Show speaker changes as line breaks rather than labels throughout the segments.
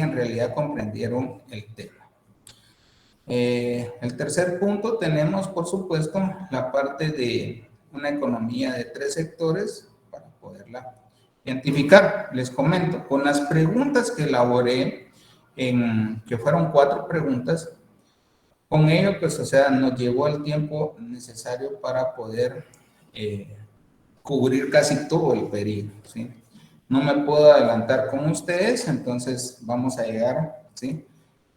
en realidad comprendieron el tema. El tercer punto tenemos, por supuesto, la parte de una economía de 3 sectores para poderla identificar. Les comento, con las preguntas que elaboré, que fueron 4 preguntas, con ello, pues, o sea, nos llevó el tiempo necesario para poder cubrir casi todo el periodo, ¿sí? No me puedo adelantar con ustedes, entonces vamos a llegar, ¿sí?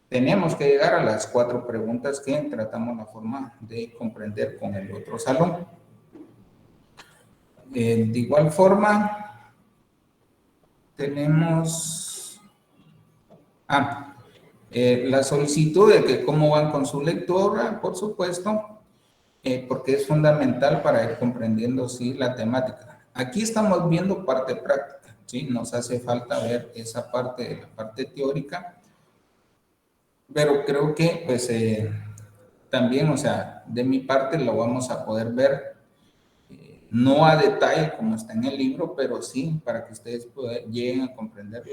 Tenemos que llegar a las 4 preguntas que tratamos la forma de comprender con el otro salón. De igual forma, tenemos la solicitud de que cómo van con su lectura, por supuesto, porque es fundamental para ir comprendiendo, sí, la temática. Aquí estamos viendo parte práctica, ¿sí? Nos hace falta ver esa parte, la parte teórica, pero creo que, pues, también, o sea, de mi parte lo vamos a poder ver, no a detalle como está en el libro, pero sí para que ustedes lleguen a comprender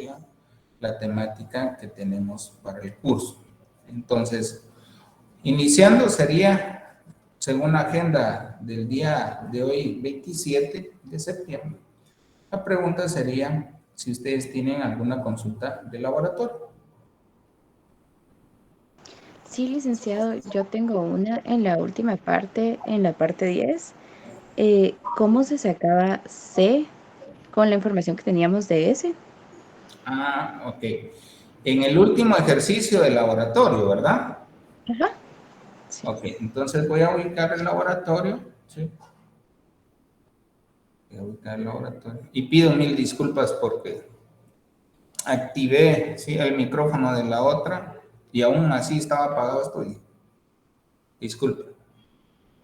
la temática que tenemos para el curso. Entonces, iniciando sería, según la agenda del día de hoy, 27 de septiembre, la pregunta sería si ustedes tienen alguna consulta de laboratorio.
Sí, licenciado, yo tengo una en la última parte, en la parte 10. ¿Cómo se sacaba C con la información que teníamos de S?
Ok. En el último ejercicio del laboratorio, ¿verdad?
Ajá. Sí.
Ok, entonces voy a ubicar el laboratorio, ¿sí? Voy a ubicar el laboratorio. Y pido 1000 disculpas porque activé, ¿sí?, el micrófono de la otra y aún así estaba apagado esto y disculpe.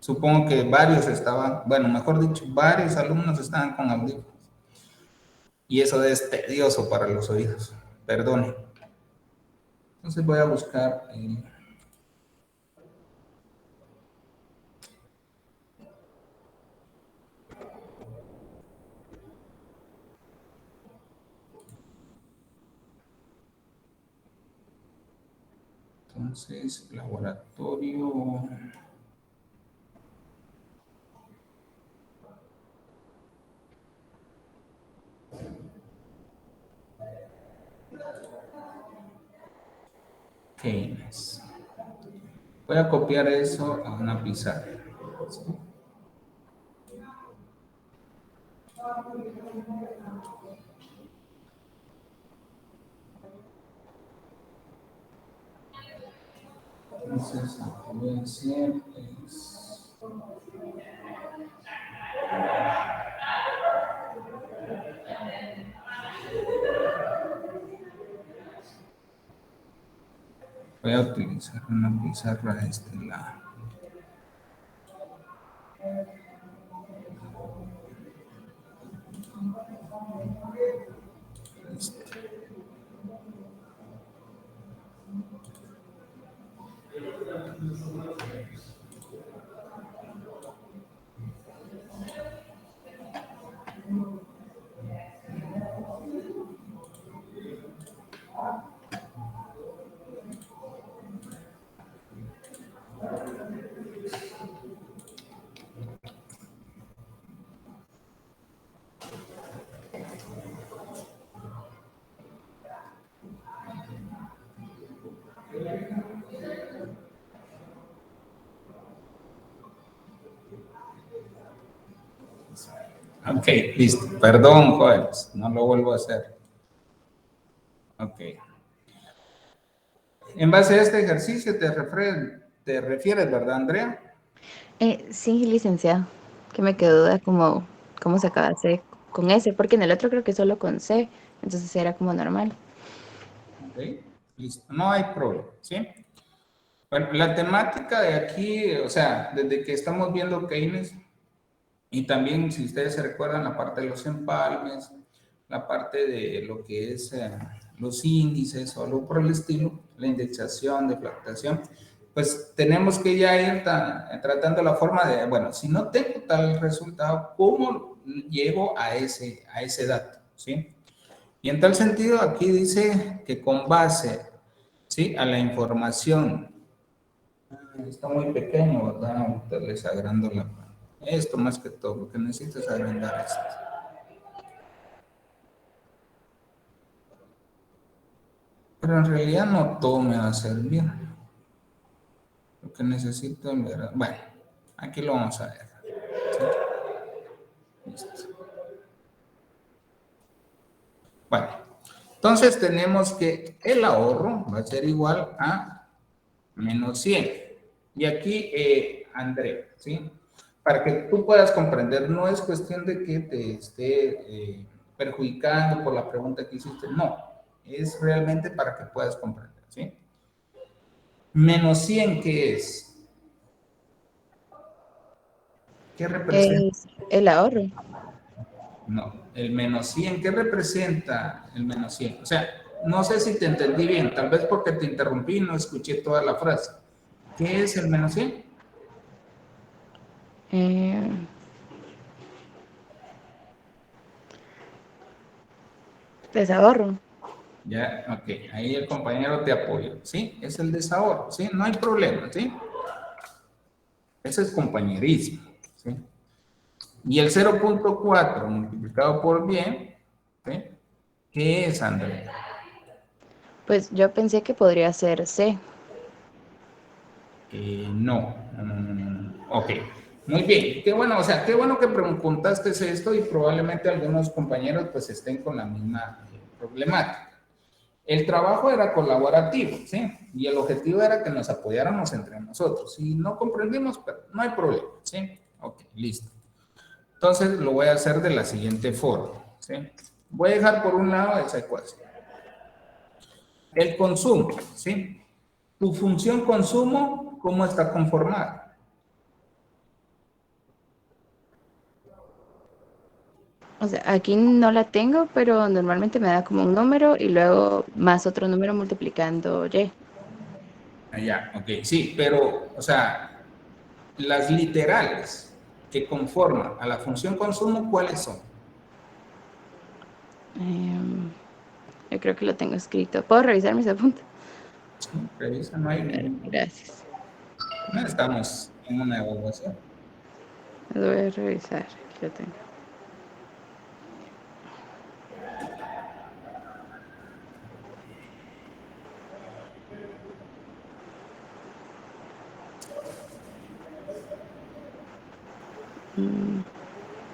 Supongo que varios estaban, bueno, mejor dicho, varios alumnos estaban con audífonos. Y eso es tedioso para los oídos. Perdone. Entonces voy a buscar... entonces, laboratorio... Keynes. Voy a copiar eso a una pizarra. Entonces, lo que voy a hacer es... Voy a utilizar una pizarra de este lado. Listo. Ok, listo. Perdón, jóvenes, no lo vuelvo a hacer. Ok. En base a este ejercicio te refieres, ¿verdad, Andrea?
Sí, licenciado, que me quedó duda como cómo sacaba C con S, porque en el otro creo que solo con C, entonces era como normal.
Ok, listo. No hay problema, ¿sí? Bueno, la temática de aquí, o sea, desde que estamos viendo Keynes, y también, si ustedes se recuerdan, la parte de los empalmes, la parte de lo que es los índices o algo por el estilo, la indexación, deflactación, pues tenemos que ya ir tratando la forma de, bueno, si no tengo tal resultado, ¿cómo llego a ese dato? ¿Sí? Y en tal sentido, aquí dice que con base, ¿sí?, a la información. Está muy pequeño, ¿verdad? Ahorita les agrando esto más que todo, lo que necesito es agrandar esto. Pero en realidad no todo me va a servir. Lo que necesito, en verdad, bueno, aquí lo vamos a ver. ¿Sí? Listo. Bueno, entonces tenemos que el ahorro va a ser igual a menos 100. Y aquí, André, ¿sí? Para que tú puedas comprender, no es cuestión de que te esté perjudicando por la pregunta que hiciste, no, es realmente para que puedas comprender, ¿sí? Menos 100, ¿qué es? ¿Qué representa?
Es el ahorro.
No, el menos 100, ¿qué representa el menos 100? O sea, no sé si te entendí bien, tal vez porque te interrumpí y no escuché toda la frase. ¿Qué es el menos 100?
Eh, desahorro.
Ya, ok, ahí el compañero te apoya, ¿sí? Es el desahorro, ¿sí? No hay problema, ¿sí? Ese es compañerismo, ¿sí? Y el 0.4 multiplicado por 10, ¿sí? ¿Qué es, Andrea?
Pues yo pensé que podría ser C.
No. Ok, muy bien. Qué bueno, o sea, qué bueno que preguntaste esto y probablemente algunos compañeros pues estén con la misma problemática. El trabajo era colaborativo, ¿sí? Y el objetivo era que nos apoyáramos entre nosotros. Si no comprendimos, pero no hay problema, ¿sí? Ok, listo. Entonces lo voy a hacer de la siguiente forma, ¿sí? Voy a dejar por un lado esa ecuación. El consumo, ¿sí? Tu función consumo, ¿cómo está conformada?
O sea, aquí no la tengo, pero normalmente me da como un número y luego más otro número multiplicando Y.
Allá, ok, sí, pero, o sea, las literales que conforman a la función consumo, ¿cuáles son?
Em, yo creo que lo tengo escrito. ¿Puedo revisar mis apuntes?
Sí, revisa, no hay
Bueno,
ningún problema.
gracias.
No estamos en una evaluación.
Lo voy a revisar. Aquí lo tengo.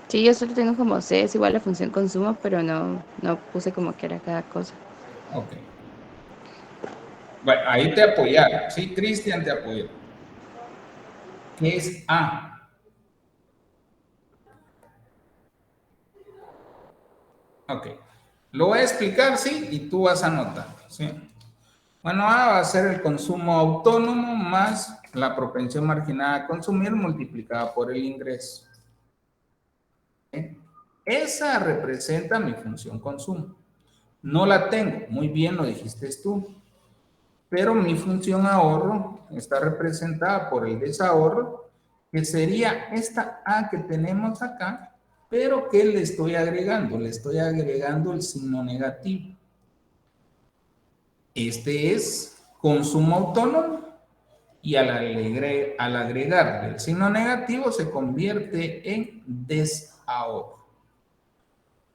Sí, yo solo tengo como C, es igual la función consumo, pero no puse como que era cada cosa.
Ok. Bueno, ahí te apoyaron, sí, Cristian te apoyó. ¿Qué es A? Ok. Lo voy a explicar, sí, y tú vas a anotar, sí. Bueno, A va a ser el consumo autónomo más la propensión marginal a consumir multiplicada por el ingreso. ¿Sí? Esa representa mi función consumo. No la tengo, muy bien lo dijiste tú, pero mi función ahorro está representada por el desahorro, que sería esta A que tenemos acá, pero que le estoy agregando el signo negativo. Este es consumo autónomo y al agregarle el signo negativo se convierte en desahorro.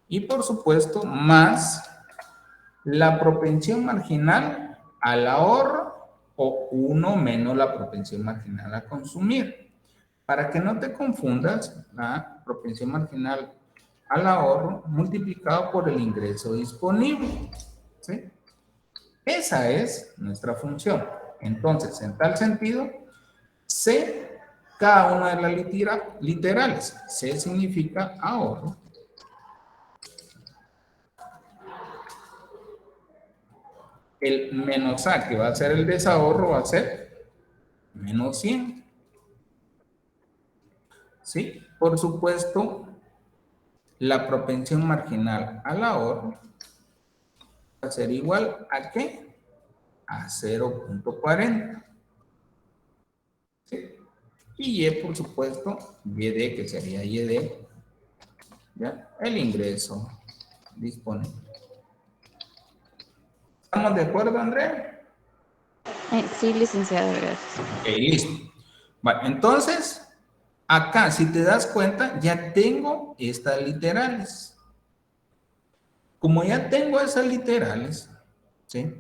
Y por supuesto, más la propensión marginal al ahorro o 1 menos la propensión marginal a consumir. Para que no te confundas, la propensión marginal al ahorro multiplicado por el ingreso disponible. ¿Sí? Esa es nuestra función. Entonces, en tal sentido, C, cada una de las literales. C significa ahorro. El menos A, que va a ser el desahorro, va a ser menos 100. ¿Sí? Por supuesto, la propensión marginal al ahorro va a ser igual a ¿qué? A 0.40. ¿Sí? Y Y, por supuesto, YD, que sería YD, ¿ya? El ingreso disponible. ¿Estamos de acuerdo, Andrea?
Sí, licenciado, gracias.
Ok, listo. Bueno, entonces, acá, si te das cuenta, ya tengo estas literales. Como ya tengo esas literales, ¿sí?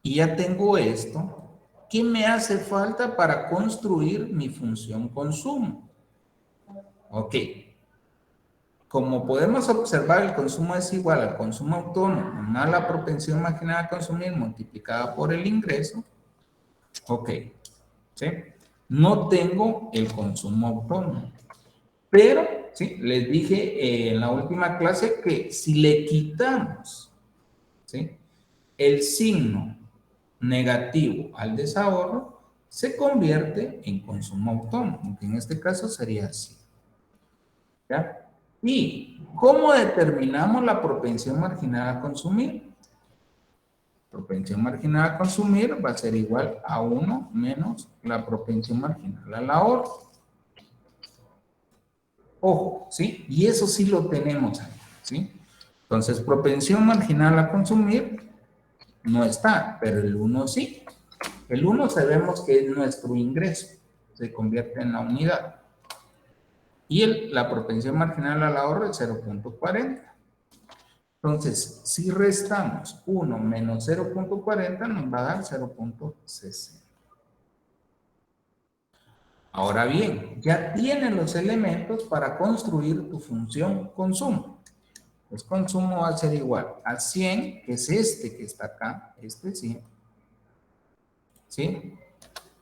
Y ya tengo esto, ¿qué me hace falta para construir mi función consumo? Ok. Como podemos observar, el consumo es igual al consumo autónomo más la propensión marginal a consumir multiplicada por el ingreso. Ok. ¿Sí? No tengo el consumo autónomo. Pero, ¿sí? Les dije en la última clase que si le quitamos, ¿sí? El signo negativo al desahorro, se convierte en consumo autónomo, que en este caso sería así. ¿Ya? ¿Y cómo determinamos la propensión marginal a consumir? Propensión marginal a consumir va a ser igual a 1 menos la propensión marginal al ahorro. Ojo, ¿sí? Y eso sí lo tenemos ahí, ¿sí? Entonces, propensión marginal a consumir no está, pero el 1 sí. El 1 sabemos que es nuestro ingreso, se convierte en la unidad. Y la propensión marginal al ahorro es 0.40. Entonces, si restamos 1 menos 0.40, nos va a dar 0.60. Ahora bien, ya tienes los elementos para construir tu función consumo. Pues consumo va a ser igual a 100, que es este que está acá, este 100, ¿sí?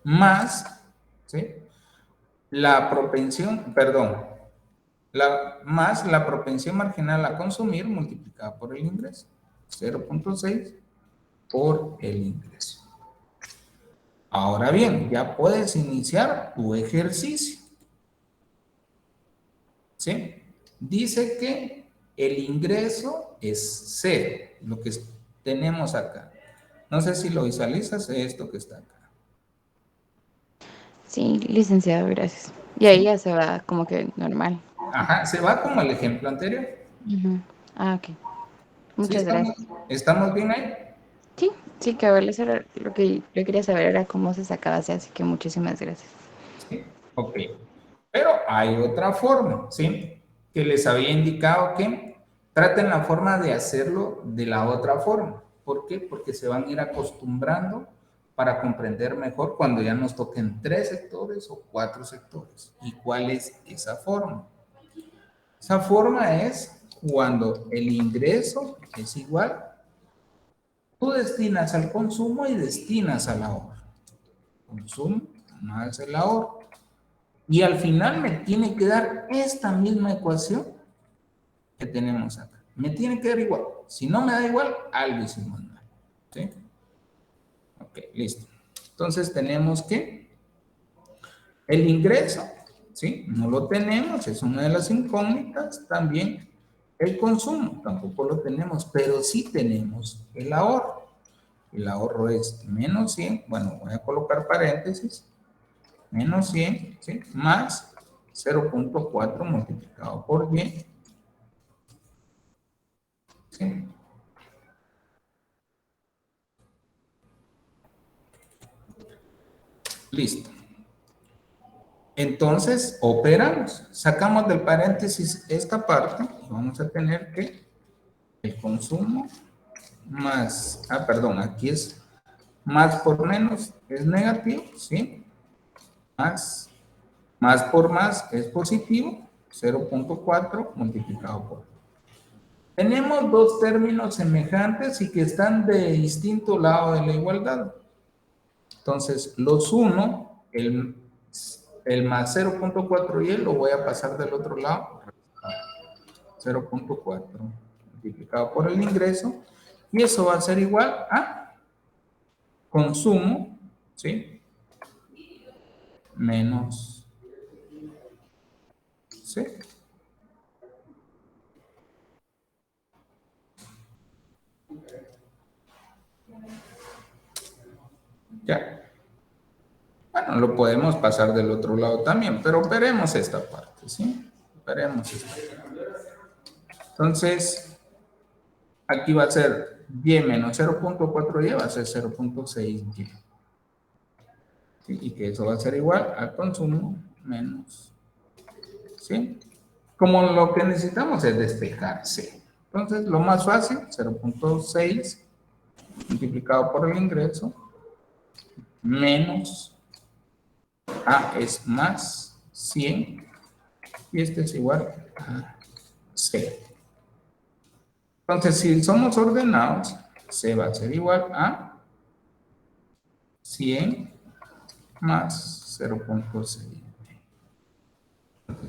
Más, ¿sí? La propensión, perdón, más la propensión marginal a consumir multiplicada por el ingreso, 0.6 por el ingreso. Ahora bien, ya puedes iniciar tu ejercicio. ¿Sí? Dice que el ingreso es 0, lo que tenemos acá. No sé si lo visualizas, esto que está acá.
Sí, licenciado, gracias. Y ahí
¿Sí?
ya se va como que normal.
Ajá, se va como el ejemplo anterior.
Ujú. Ah, ok.
¿Sí
Muchas gracias.
estamos bien ahí?
Sí, sí, cabal, eso era lo que yo quería saber, era cómo se sacaba así, así que muchísimas gracias.
¿Sí? Ok. Pero hay otra forma, ¿sí? Que les había indicado que traten la forma de hacerlo de la otra forma. ¿Por qué? Porque se van a ir acostumbrando para comprender mejor cuando ya nos toquen 3 sectores o 4 sectores. ¿Y cuál es esa forma? Esa forma es cuando el ingreso es igual, tú destinas al consumo y destinas al ahorro. Consumo más el ahorro. Y al final me tiene que dar esta misma ecuación que tenemos acá. Me tiene que dar igual. Si no me da igual, algo hicimos mal. ¿Sí? Ok, listo. Entonces tenemos que el ingreso, ¿sí? No lo tenemos, es una de las incógnitas. También el consumo, tampoco lo tenemos, pero sí tenemos el ahorro. El ahorro es menos 100, bueno, voy a colocar paréntesis, menos 100, ¿sí? Más 0.4 multiplicado por 10, ¿sí? Listo. Entonces, operamos. Sacamos del paréntesis esta parte y vamos a tener que el consumo más, perdón, aquí es más por menos es negativo, ¿sí? Más por más es positivo, 0.4 multiplicado por. Tenemos dos términos semejantes y que están de distinto lado de la igualdad. Entonces, los 1, el más 0.4 y el lo voy a pasar del otro lado. 0.4 multiplicado por el ingreso. Y eso va a ser igual a consumo, ¿sí? Menos, ¿sí? Ya. Bueno, lo podemos pasar del otro lado también, pero veremos esta parte, ¿sí? Veremos esta parte. Entonces, aquí va a ser Y menos 0.4y va a ser 0.6y. ¿Sí? Y que eso va a ser igual al consumo menos, ¿sí? Como lo que necesitamos es despejar C. Entonces, lo más fácil, 0.6 multiplicado por el ingreso, menos A es más 100, y este es igual a C. Entonces, si somos ordenados, C va a ser igual a 100 más 0.6.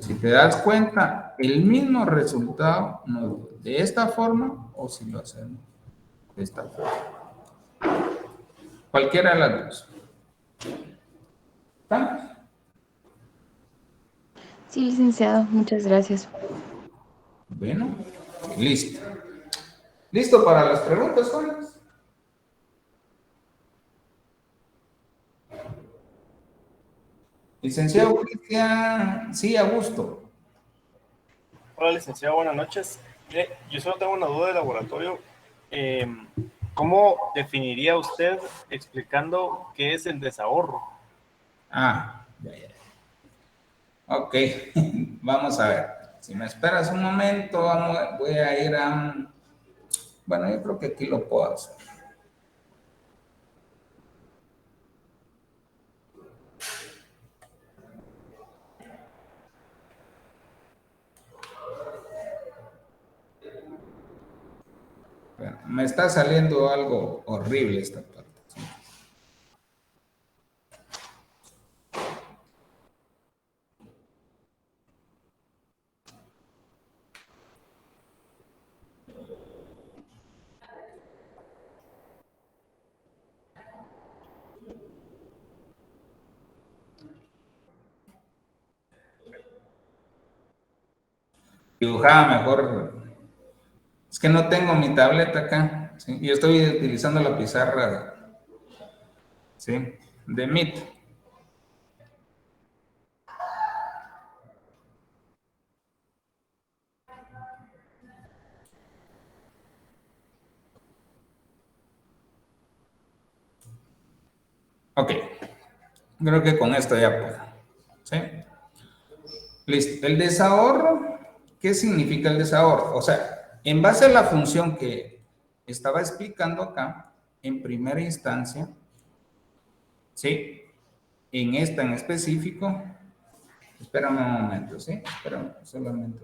Si te das cuenta, el mismo resultado nos da de esta forma o si lo hacemos de esta forma. Cualquiera de las dos. ¿Está?
Sí, licenciado, muchas gracias.
Bueno, listo. ¿Listo para las preguntas, jóvenes? Licenciado Cristian, sí, a gusto.
Hola, licenciado, buenas noches. Mire, yo solo tengo una duda de laboratorio. ¿Cómo definiría usted explicando qué es el desahorro?
Ah, ya. Ok, vamos a ver. Si me esperas un momento, voy a ir a... Bueno, yo creo que aquí lo puedo hacer. Bueno, me está saliendo algo horrible esta parte. Dibujaba mejor. Es que no tengo mi tableta acá. ¿Sí? Y estoy utilizando la pizarra, ¿sí? De Meet. Ok. Creo que con esto ya puedo. ¿Sí? Listo. El desahorro, ¿qué significa el desahorro? O sea, en base a la función que estaba explicando acá, en primera instancia, ¿sí? En esta en específico, espérame un momento, ¿sí? Espérame solamente.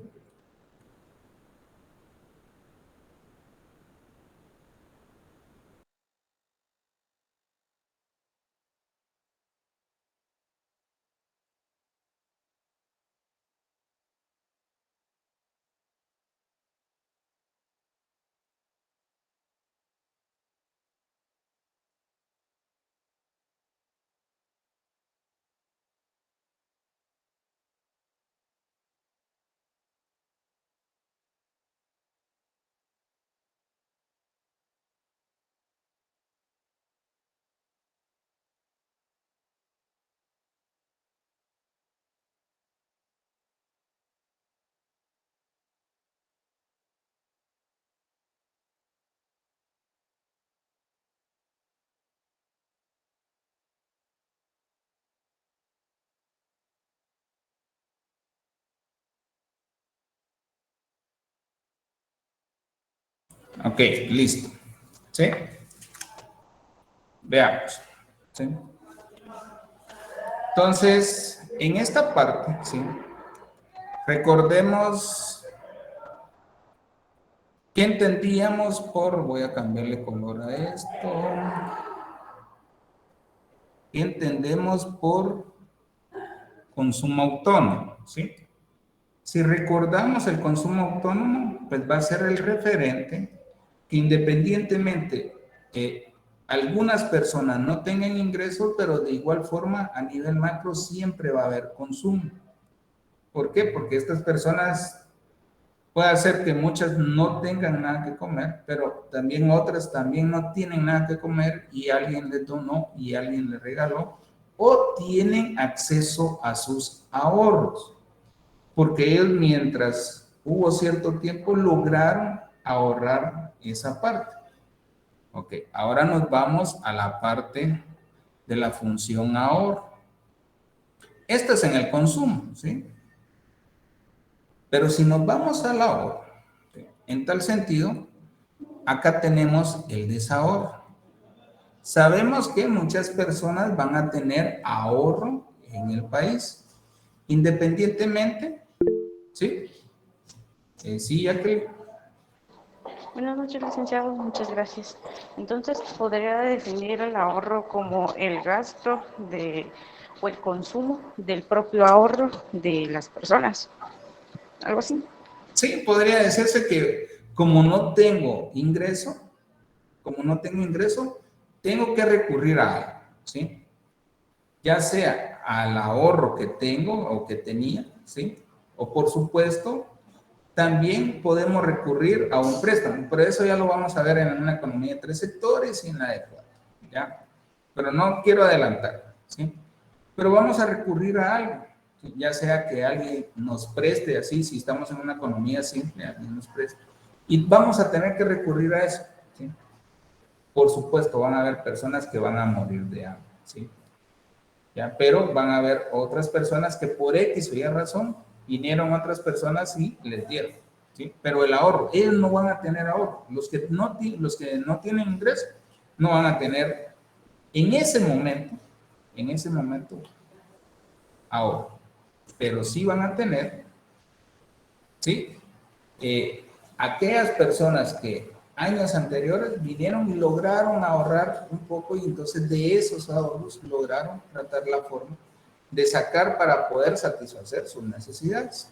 Ok, listo. ¿Sí? Veamos. ¿Sí? Entonces, en esta parte, ¿sí? Recordemos qué entendíamos por, voy a cambiarle color a esto, qué entendemos por consumo autónomo, ¿sí? Si recordamos el consumo autónomo, pues va a ser el referente que independientemente que algunas personas no tengan ingresos, pero de igual forma a nivel macro siempre va a haber consumo. ¿Por qué? Porque estas personas puede ser que muchas no tengan nada que comer, pero también otras también no tienen nada que comer y alguien les donó y alguien les regaló, o tienen acceso a sus ahorros, porque ellos mientras hubo cierto tiempo lograron ahorrar esa parte. Ok, ahora nos vamos a la parte de la función ahorro. Esto es en el consumo, ¿sí? Pero si nos vamos al ahorro, ¿sí? En tal sentido, acá tenemos el desahorro. Sabemos que muchas personas van a tener ahorro en el país, independientemente, ¿sí? Sí, ya que
Buenas noches, licenciado. Muchas gracias. Entonces, ¿podría definir el ahorro como el gasto o el consumo del propio ahorro de las personas? ¿Algo así?
sí, podría decirse que como no tengo ingreso, tengo que recurrir a algo, ¿sí? Ya sea al ahorro que tengo o que tenía, ¿sí? O por supuesto, también podemos recurrir a un préstamo, pero eso ya lo vamos a ver en una economía de tres sectores y en la de cuatro, ¿ya? Pero no quiero adelantar, ¿sí? Pero vamos a recurrir a algo, ¿sí? Ya sea que alguien nos preste así, si estamos en una economía simple, alguien nos preste, y vamos a tener que recurrir a eso, ¿sí? Por supuesto, van a haber personas que van a morir de hambre, ¿sí? ¿Ya? Pero van a haber otras personas que por X o Y razón vinieron otras personas y les dieron, ¿sí? Pero el ahorro, ellos no van a tener ahorro. Los que no tienen ingreso no van a tener en ese momento ahorro. Pero sí van a tener, ¿sí? Aquellas personas que años anteriores vinieron y lograron ahorrar un poco y entonces de esos ahorros lograron tratar la forma de sacar para poder satisfacer sus necesidades.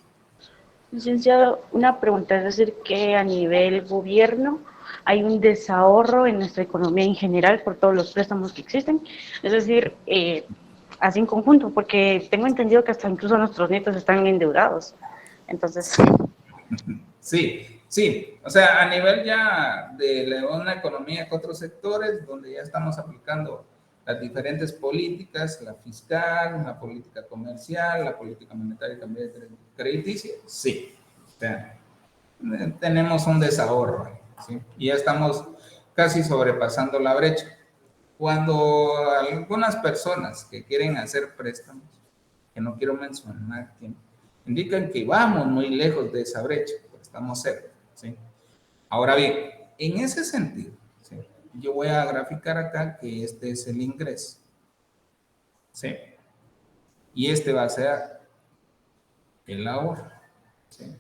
Licenciado, una pregunta, es decir, que a nivel gobierno hay un desahorro en nuestra economía en general por todos los préstamos que existen, es decir, así en conjunto, porque tengo entendido que hasta incluso nuestros nietos están endeudados. Entonces,
Sí, sí, o sea, a nivel ya de una economía con otros sectores, donde ya estamos aplicando las diferentes políticas, la fiscal, la política comercial, la política monetaria y también crediticia, sí, o sea, tenemos un desahorro, ¿sí? Y ya estamos casi sobrepasando la brecha. Cuando algunas personas que quieren hacer préstamos, que no quiero mencionar quién, indican que vamos muy lejos de esa brecha, pues estamos cerca, ¿sí? Ahora bien, en ese sentido, ¿sí? Yo voy a graficar acá que este es el ingreso, ¿sí? Y este va a ser el ahorro, ¿sí?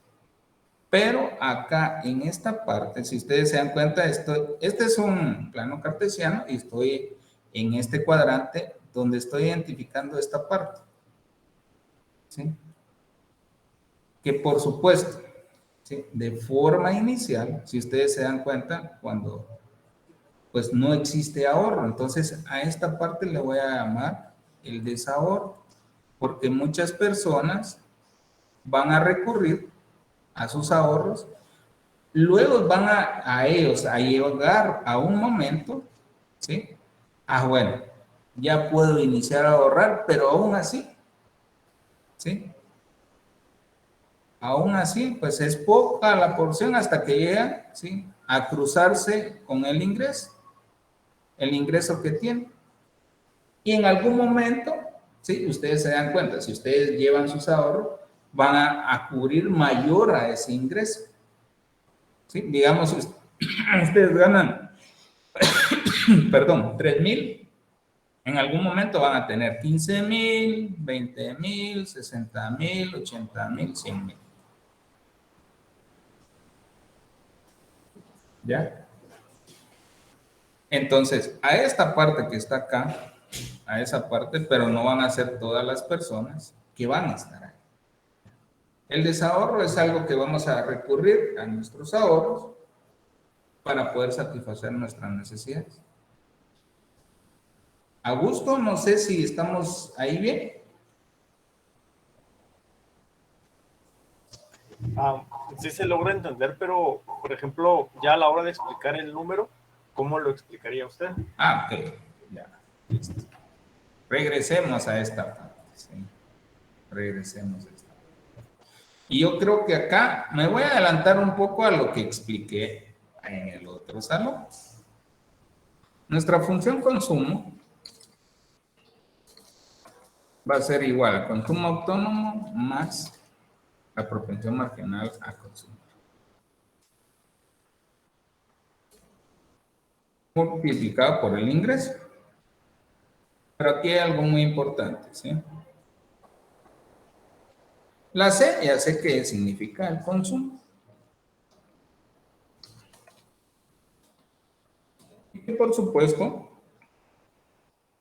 Pero acá en esta parte, si ustedes se dan cuenta, este es un plano cartesiano y estoy en este cuadrante donde estoy identificando esta parte, ¿sí? Que por supuesto, ¿sí? De forma inicial, si ustedes se dan cuenta, cuando pues no existe ahorro, entonces a esta parte le voy a llamar el desahorro, porque muchas personas van a recurrir a sus ahorros, luego van a ellos a llegar a un momento, ¿sí? Ah, bueno, ya puedo iniciar a ahorrar, pero aún así, ¿sí? Aún así, pues es poca la porción hasta que llega, ¿sí? A cruzarse con el ingreso que tiene. Y en algún momento, ¿sí? Ustedes se dan cuenta, si ustedes llevan sus ahorros, van a cubrir mayor a ese ingreso, ¿sí? Digamos, ustedes ganan, perdón, 3,000, en algún momento van a tener 15,000, 20,000, 60,000, 80,000, 100,000. ¿Ya? Entonces, a esta parte que está acá, a esa parte, pero no van a ser todas las personas que van a estar ahí. El desahorro es algo que vamos a recurrir a nuestros ahorros para poder satisfacer nuestras necesidades. A gusto, no sé si estamos ahí bien.
Sí se logra entender, pero, por ejemplo, ya a la hora de explicar el número, ¿cómo lo explicaría usted?
Ok, ya, listo. Regresemos a esta parte, ¿sí? Regresemos a esta parte. Y yo creo que acá me voy a adelantar un poco a lo que expliqué en el otro salón. Nuestra función consumo va a ser igual al consumo autónomo más la propensión marginal a consumir, multiplicado por el ingreso. Pero aquí hay algo muy importante, ¿sí? La C ya sé qué significa el consumo. Y por supuesto,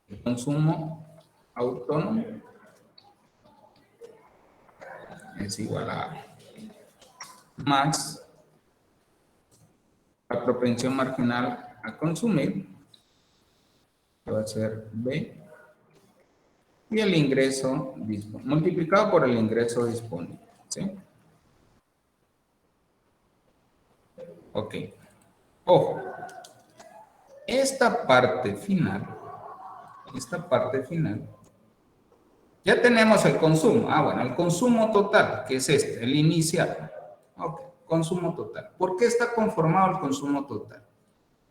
el consumo autónomo es igual a más la propensión marginal a consumir, que va a ser B, y el ingreso multiplicado por el ingreso disponible, ¿sí? Ok. Ojo, esta parte final, ya tenemos el consumo. Ah, bueno, el consumo total, que es este, el inicial. Ok, consumo total. ¿Por qué está conformado el consumo total?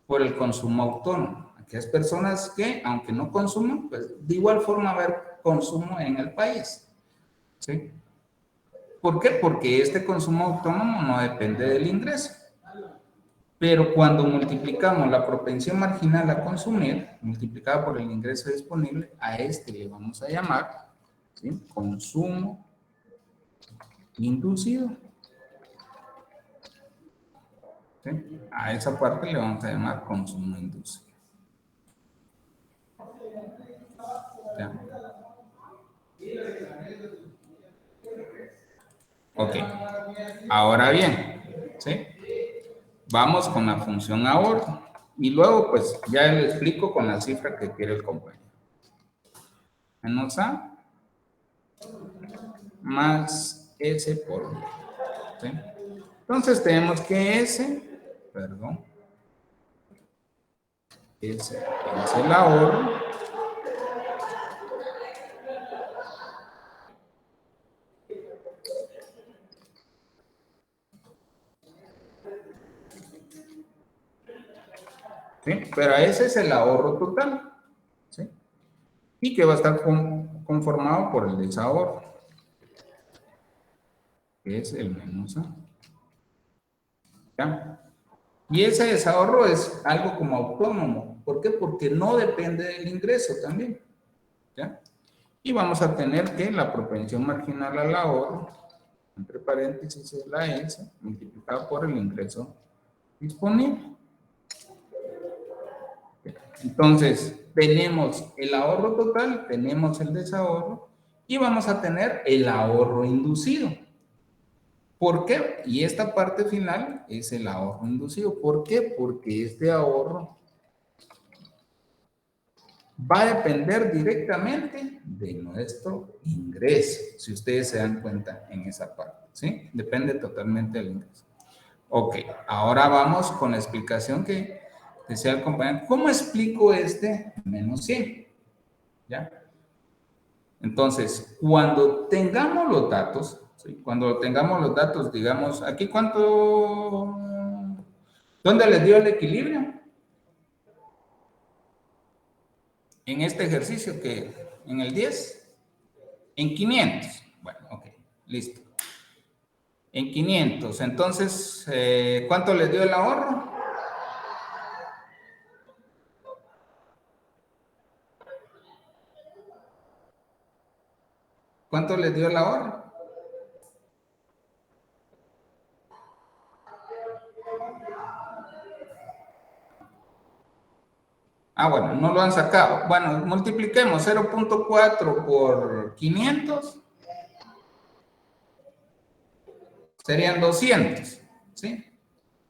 Por el consumo autónomo. Aquellas personas que, aunque no consuman, pues de igual forma va a haber consumo en el país. ¿Sí? ¿Por qué? Porque este consumo autónomo no depende del ingreso. Pero cuando multiplicamos la propensión marginal a consumir, multiplicada por el ingreso disponible, a este le vamos a llamar, ¿sí?, consumo inducido. ¿Sí? A esa parte le vamos a llamar consumo inducido. ¿Ya? Ok. Ahora bien, ¿sí?, vamos con la función ahorro. Y luego, pues, ya le explico con la cifra que quiere el compañero. Menos A más S por B. ¿Sí? Entonces, tenemos que S es el ahorro. ¿Sí? Pero ese es el ahorro total. ¿Sí? Y que va a estar conformado por el desahorro, que es el menos A. ¿Ya? Y ese desahorro es algo como autónomo. ¿Por qué? Porque no depende del ingreso también. ¿Ya? Y vamos a tener que la propensión marginal al ahorro, entre paréntesis, es la S, multiplicada por el ingreso disponible. Entonces, tenemos el ahorro total, tenemos el desahorro y vamos a tener el ahorro inducido. ¿Por qué? Y esta parte final es el ahorro inducido. ¿Por qué? Porque este ahorro va a depender directamente de nuestro ingreso, si ustedes se dan cuenta en esa parte, ¿sí? Depende totalmente del ingreso. Ok, ahora vamos con la explicación que decía el compañero. ¿Cómo explico este menos 100? ¿Ya? Entonces, cuando tengamos los datos, ¿sí?, cuando tengamos los datos, digamos, aquí cuánto, ¿dónde les dio el equilibrio? En este ejercicio que, en el 10, en 500. Bueno, ok, listo. En 500, entonces, ¿cuánto les dio el ahorro? ¿Cuánto les dio el ahorro? Ah, bueno, no lo han sacado. Bueno, multipliquemos 0.4 por 500. Serían 200, ¿sí?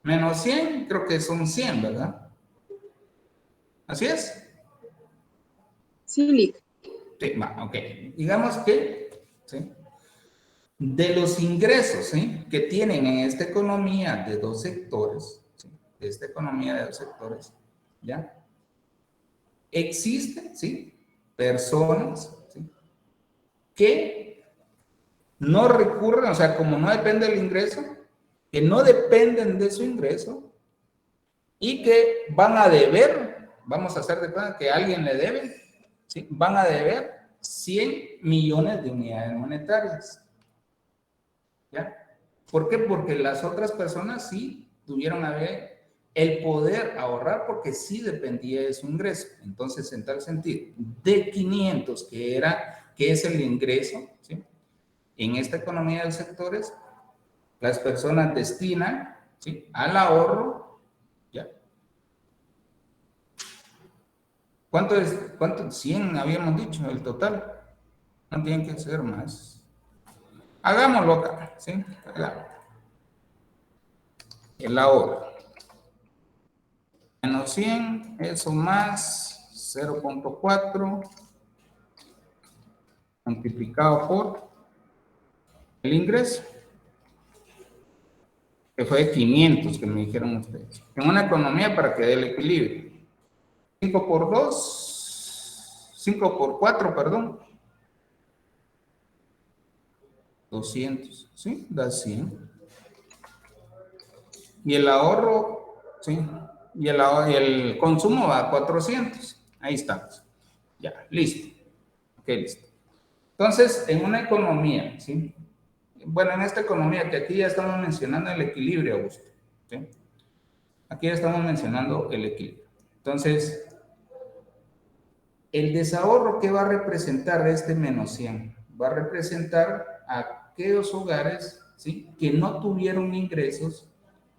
Menos 100, creo que son 100, ¿verdad? ¿Así es?
Sí, Lick.
Sí, va, ok. Digamos que, ¿sí?, de los ingresos, ¿sí?, que tienen en esta economía de dos sectores, ¿sí?, de esta economía de dos sectores, ¿ya? Existen, ¿sí?, personas, ¿sí?, que no recurren, o sea, como no depende del ingreso, que no dependen de su ingreso y que van a deber vamos a hacer de cuenta que alguien le debe, ¿sí? Van a deber 100 millones de unidades monetarias. ¿Ya? ¿Por qué? Porque las otras personas sí tuvieron el poder ahorrar porque sí dependía de su ingreso. Entonces, en tal sentido, de 500, que es el ingreso, ¿sí? En esta economía de sectores, las personas destinan, ¿sí?, al ahorro, ¿ya? ¿Cuánto es? ¿Cuánto? 100 habíamos dicho, el total. No tienen que ser más. Hagámoslo acá, ¿sí? Hagámoslo. El ahorro. Menos 100, eso más 0.4 multiplicado por el ingreso, que fue de 500, que me dijeron ustedes. En una economía para que dé el equilibrio. 5 por 2, 5 por 4, perdón. 200, ¿sí? Da 100. Y el ahorro, ¿sí? Y el consumo va a 400. Ahí estamos. Ya, listo. Ok, listo. Entonces, en una economía, ¿sí? Bueno, en esta economía que aquí ya estamos mencionando el equilibrio, Augusto, ¿sí? Aquí ya estamos mencionando el equilibrio. Entonces, el desahorro, ¿qué va a representar este menos 100? Va a representar a aquellos hogares, ¿sí?, que no tuvieron ingresos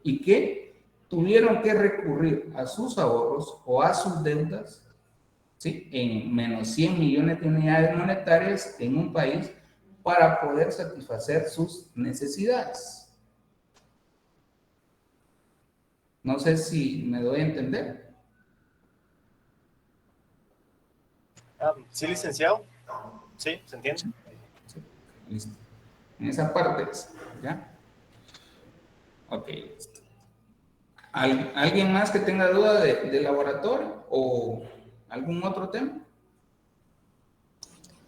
y que tuvieron que recurrir a sus ahorros o a sus deudas, ¿sí?, en menos 100 millones de unidades monetarias en un país para poder satisfacer sus necesidades. No sé si me doy a entender.
Sí, licenciado. Sí, se entiende.
Sí, listo. En esa parte, ¿ya? Ok, listo. ¿Alguien más que tenga duda de laboratorio o algún otro tema?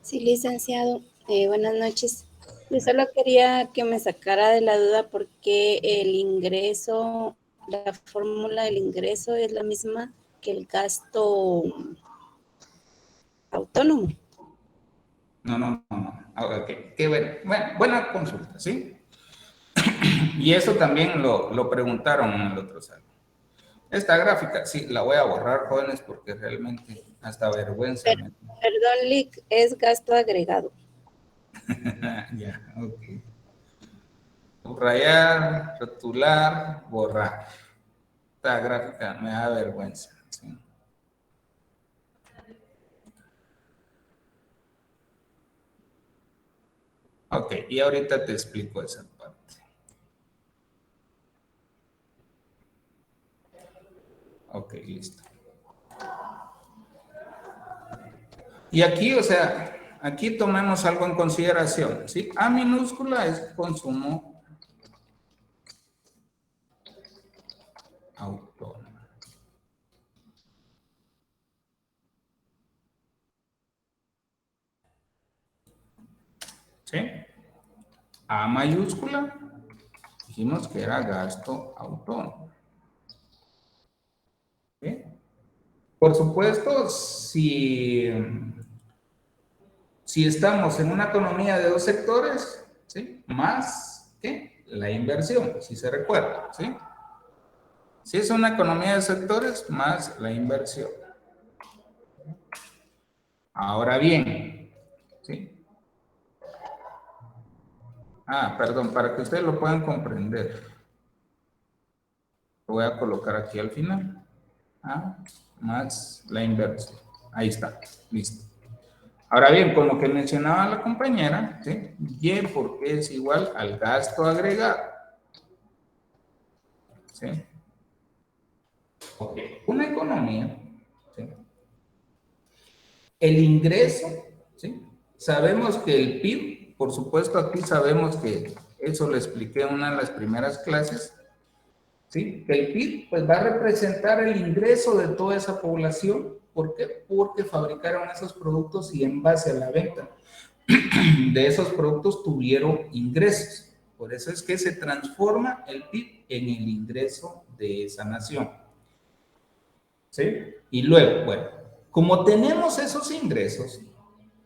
Sí, licenciado. Buenas noches. Yo solo quería que me sacara de la duda por qué el ingreso, la fórmula del ingreso es la misma que el gasto autónomo.
No. Ah, ok, qué buena consulta, ¿sí? Y eso también lo preguntaron en el otro salón. Esta gráfica, sí, la voy a borrar, jóvenes, porque realmente hasta vergüenza me...
Perdón, Lic, es gasto agregado.
Ya, ok. Subrayar, rotular, borrar. Esta gráfica me da vergüenza, ¿sí? Ok, y ahorita te explico esa parte. Ok, listo. Y aquí, o sea, aquí tomemos algo en consideración, ¿sí? A minúscula es consumo autónomo. ¿Sí? A mayúscula, dijimos que era gasto autónomo. ¿Sí? Por supuesto, si estamos en una economía de dos sectores, ¿sí?, más que la inversión, si se recuerda, ¿sí? Si es una economía de sectores, más la inversión. Ahora bien, ¿sí? Perdón, para que ustedes lo puedan comprender, lo voy a colocar aquí al final. Más la inversión. Ahí está, listo. Ahora bien, con lo que mencionaba la compañera, ¿sí?, Y porque es igual al gasto agregado. ¿Sí? Ok, una economía, ¿sí?, el ingreso, ¿sí?, sabemos que el PIB, por supuesto aquí sabemos que eso lo expliqué en una de las primeras clases, ¿sí?, que el PIB pues va a representar el ingreso de toda esa población. ¿Por qué? Porque fabricaron esos productos y en base a la venta de esos productos tuvieron ingresos. Por eso es que se transforma el PIB en el ingreso de esa nación. ¿sí? Y luego, bueno, como tenemos esos ingresos,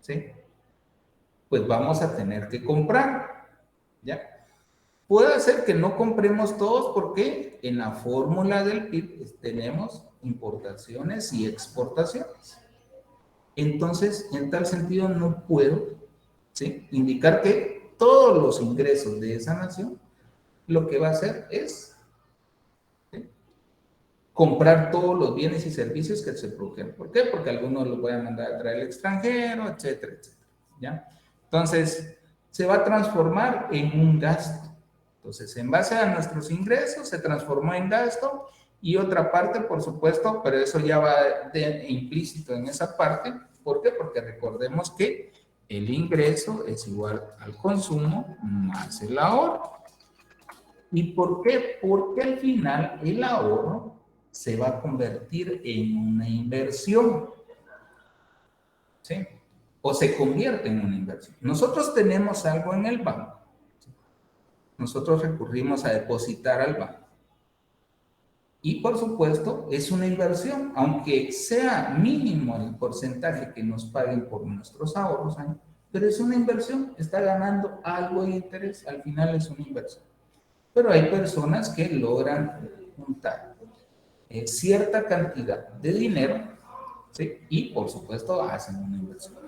¿sí? Pues vamos a tener que comprar, ¿ya? Puede ser que no compremos todos porque en la fórmula del PIB tenemos importaciones y exportaciones. Entonces, en tal sentido, no puedo, ¿sí?, indicar que todos los ingresos de esa nación lo que va a hacer es, ¿sí?, comprar todos los bienes y servicios que se produjeron. ¿Por qué? Porque algunos los voy a mandar a traer al extranjero, etcétera, etcétera. ¿Ya? Entonces, se va a transformar en un gasto. Entonces, en base a nuestros ingresos, se transformó en gasto y otra parte, por supuesto, pero eso ya va implícito en esa parte. ¿Por qué? Porque recordemos que el ingreso es igual al consumo más el ahorro. ¿Y por qué? Porque al final el ahorro se va a convertir en una inversión, ¿sí? O se convierte en una inversión. Nosotros tenemos algo en el banco, ¿sí? Nosotros recurrimos a depositar al banco. Y por supuesto, es una inversión, aunque sea mínimo el porcentaje que nos paguen por nuestros ahorros, ¿eh?, pero es una inversión, está ganando algo de interés, al final es una inversión. Pero hay personas que logran juntar cierta cantidad de dinero, ¿sí?, y por supuesto hacen una inversión.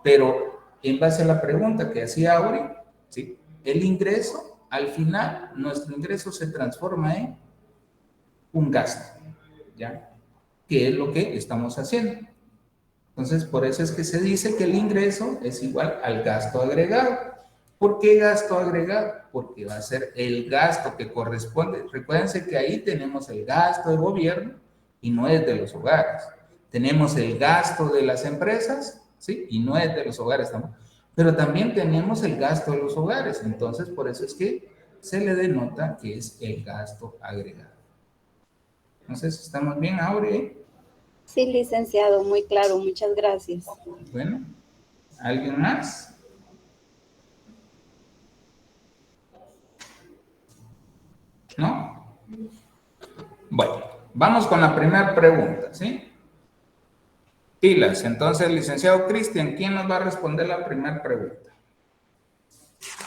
Pero en base a la pregunta que hacía Auri, ¿sí?, el ingreso, al final, nuestro ingreso se transforma en un gasto, ¿ya? Que es lo que estamos haciendo. Entonces, por eso es que se dice que el ingreso es igual al gasto agregado. ¿Por qué gasto agregado? Porque va a ser el gasto que corresponde. Recuérdense que ahí tenemos el gasto del gobierno y no es de los hogares. Tenemos el gasto de las empresas, ¿sí? Y no es de los hogares tampoco. Pero también tenemos el gasto de los hogares. Entonces, por eso es que se le denota que es el gasto agregado. Entonces, ¿estamos bien, Aure?
Sí, licenciado, muy claro, muchas gracias.
Bueno, ¿alguien más? ¿No? Bueno, vamos con la primera pregunta, ¿sí? Pilas, entonces, licenciado Cristian, ¿quién nos va a responder la primera pregunta?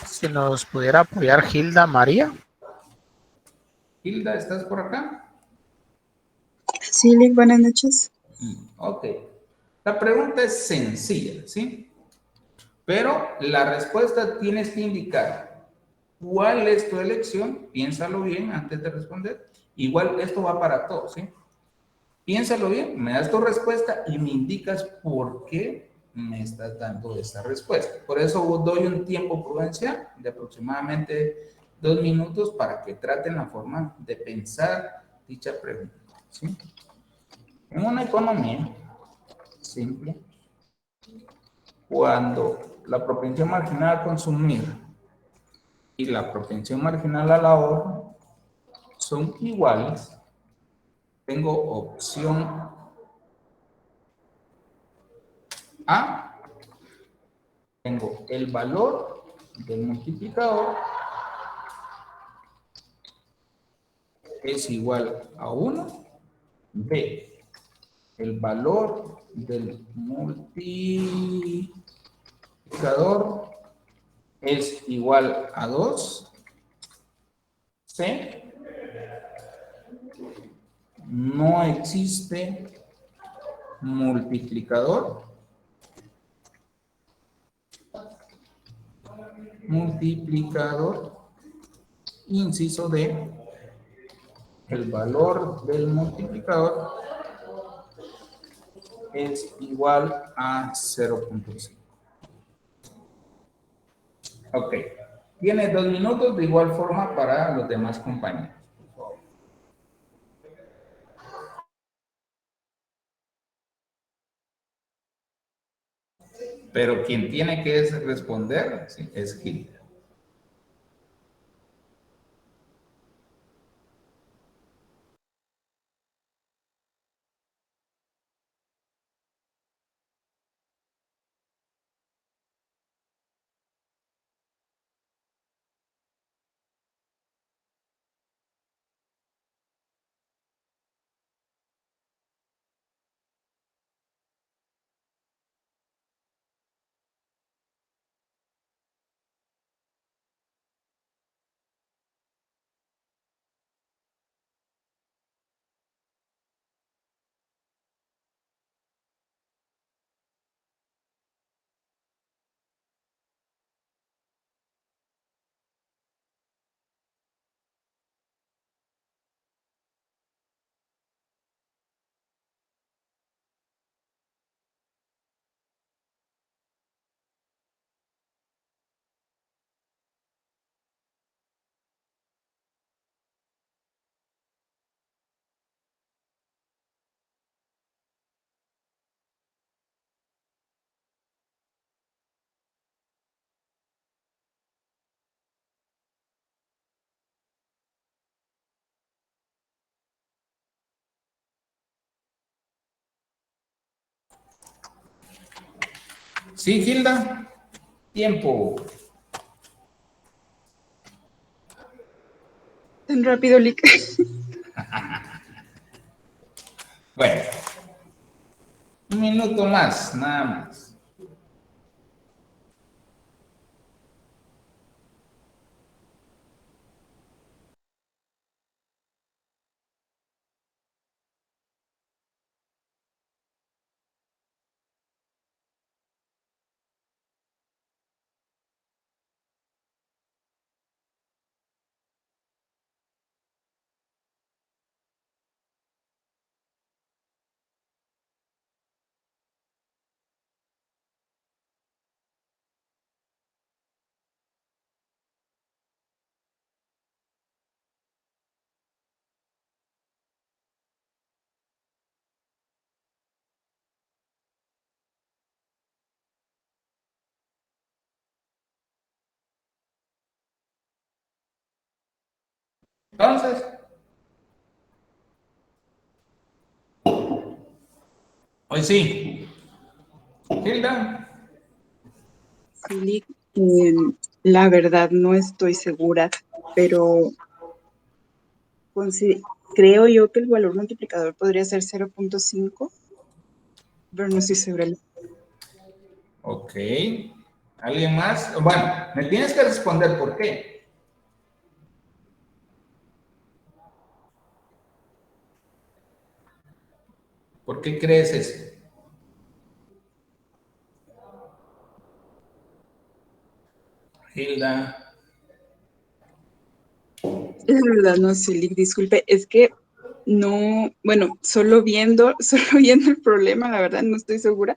Si nos pudiera apoyar Gilda María.
Hilda, ¿estás por acá?
Sí, Lick, buenas noches.
Ok. La pregunta es sencilla, ¿sí? Pero la respuesta tienes que indicar cuál es tu elección. Piénsalo bien antes de responder. Igual esto va para todos, ¿sí? Piénsalo bien, me das tu respuesta y me indicas por qué me estás dando esa respuesta. Por eso doy un tiempo prudencial de aproximadamente 2 minutos para que traten la forma de pensar dicha pregunta, ¿sí? En una economía simple, cuando la propensión marginal a consumir y la propensión marginal al ahorro son iguales, tengo opción A, tengo el valor del multiplicador es igual a 1, B, el valor del multiplicador es igual a 2, C, no existe multiplicador, inciso D, el valor del multiplicador es igual a 0.5. Ok. Tiene 2 minutos de igual forma para los demás compañeros. Por favor. Pero quien tiene que responder, sí, es Gil. Sí, Gilda. Tiempo.
Tan rápido, Lick.
Bueno, un minuto más, nada más. Entonces, hoy sí. Hilda.
Sí, Lick. La verdad no estoy segura, pero creo yo que el valor multiplicador podría ser 0.5, pero no estoy segura.
Ok. ¿Alguien más? Bueno, me tienes que responder por qué. ¿Por qué crees eso? Hilda.
La verdad no sé, Lick, disculpe, es que no, bueno, solo viendo, solo viendo el problema, la verdad no estoy segura,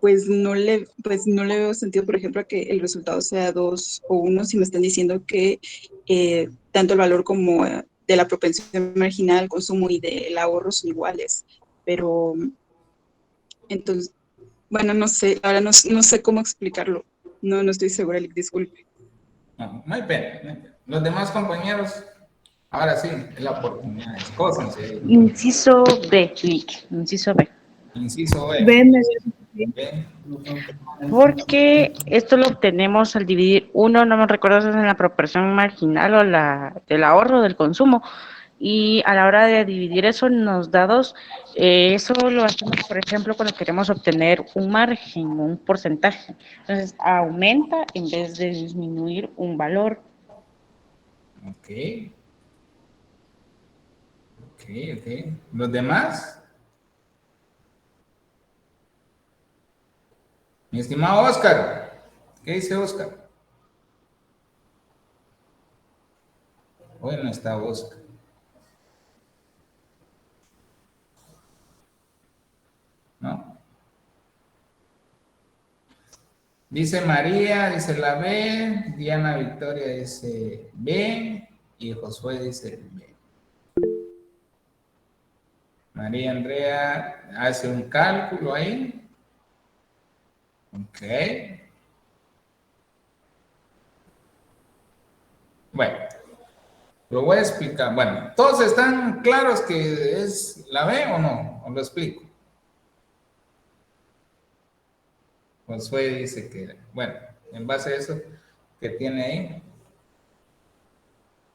pues no le veo sentido, por ejemplo, a que el resultado sea 2 o 1 si me están diciendo que tanto el valor como de la propensión marginal al consumo y del ahorro son iguales. Pero entonces, bueno, no sé, ahora no sé cómo explicarlo. No estoy segura, Lick, disculpe.
No, no hay pena, no hay pena. Los demás compañeros, ahora sí, es la oportunidad. Escócense.
Inciso B, Lick, inciso B.
Inciso B.
Ven,
¿Ok?
Porque esto lo obtenemos al dividir uno, no me recuerdo si es en la proporción marginal o la del ahorro del consumo. Y a la hora de dividir eso en los dados, eso lo hacemos, por ejemplo, cuando queremos obtener un margen, un porcentaje. Entonces, aumenta en vez de disminuir un valor.
Ok. Ok, ok. ¿Los demás? Mi estimado Oscar. ¿Qué dice Oscar? Hoy no está Oscar. ¿No? Dice María, dice la B. Diana Victoria dice B. Y Josué dice B. María Andrea hace un cálculo ahí. Ok. Bueno, lo voy a explicar. Bueno, ¿todos están claros que es la B o no? ¿O lo explico? Josué dice que, bueno, en base a eso que tiene ahí,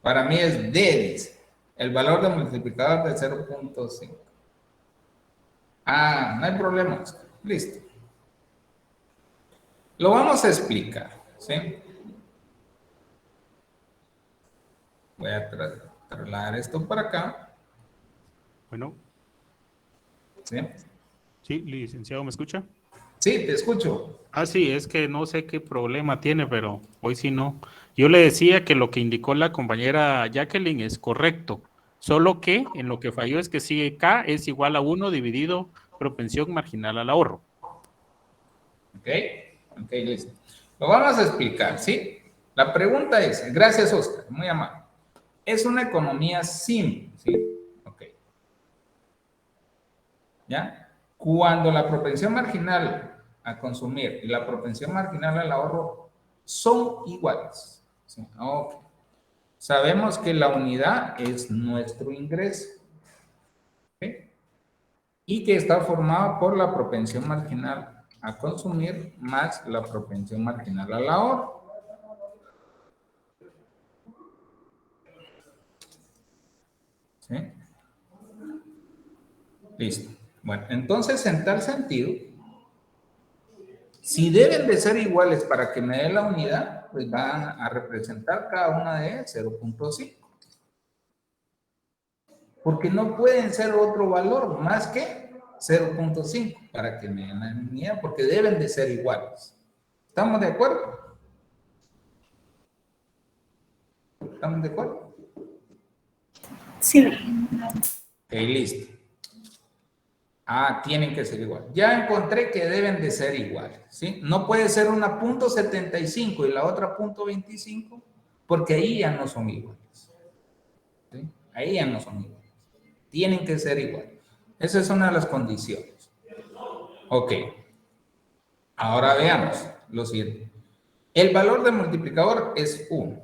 para mí es D, dice. El valor de multiplicador de 0.5. Ah, no hay problema, Oscar. Listo. Lo vamos a explicar, ¿sí? Voy a trasladar esto para acá,
Bueno,
¿sí?
sí, licenciado, ¿me escucha?
Sí, te escucho.
Ah, sí, es que no sé qué problema tiene, pero hoy sí no. Yo le decía que lo que indicó la compañera Jacqueline es correcto, solo que en lo que falló es que sí, K es igual a 1 dividido propensión marginal al ahorro.
¿Ok? Ok, listo. Lo vamos a explicar, ¿sí? La pregunta es, gracias Oscar, muy amable. Es una economía simple, ¿sí? Ok. ¿Ya? Cuando la propensión marginal a consumir y la propensión marginal al ahorro son iguales. ¿Sí? Ok. Sabemos que la unidad es nuestro ingreso. ¿Ok? Y que está formada por la propensión marginal a consumir más la propensión marginal al ahorro. ¿Sí? Listo. Bueno, entonces en tal sentido, si deben de ser iguales para que me dé la unidad, pues van a representar cada una de ellas 0.5. Porque no pueden ser otro valor más que 0.5 para que me den la unidad, porque deben de ser iguales. ¿Estamos de acuerdo? ¿Estamos de acuerdo?
Sí.
Ok, listo. Ah, tienen que ser iguales. Ya encontré que deben de ser iguales, ¿sí? No puede ser una .75 y la otra .25, porque ahí ya no son iguales. ¿Sí? Ahí ya no son iguales. Tienen que ser iguales. Esa es una de las condiciones. Ok. Ahora veamos lo siguiente. El valor del multiplicador es 1.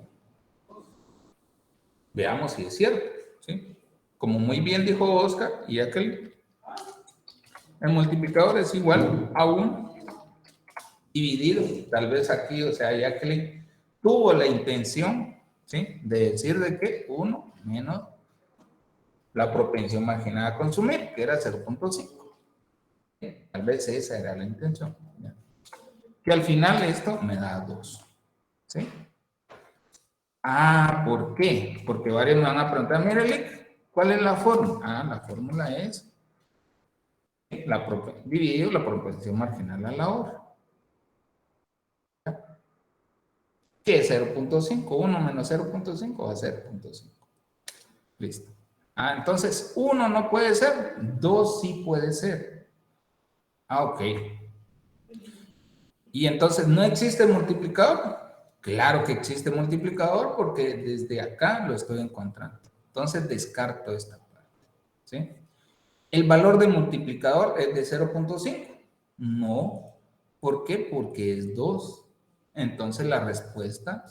Veamos si es cierto, ¿sí? Como muy bien dijo Oscar y aquel, el multiplicador es igual a 1 dividido. Tal vez aquí, o sea, Jacqueline tuvo la intención, ¿sí?, de decir de que 1 menos la propensión marginal a consumir, que era 0.5. Tal vez esa era la intención. ¿Ya? Que al final esto me da 2. ¿Sí? Ah, ¿por qué? Porque varios me van a preguntar, mire, Lick, ¿cuál es la fórmula? Ah, la fórmula es dividido la propensión marginal al ahorro. ¿Qué es 0.5? 1 menos 0.5 va a ser 0.5. Listo. Ah, entonces 1 no puede ser, 2 sí puede ser. Ah, ok. Y entonces, ¿no existe multiplicador? Claro que existe multiplicador porque desde acá lo estoy encontrando. Entonces descarto esta parte. ¿Sí? ¿El valor de multiplicador es de 0.5? No. ¿Por qué? Porque es 2. Entonces la respuesta,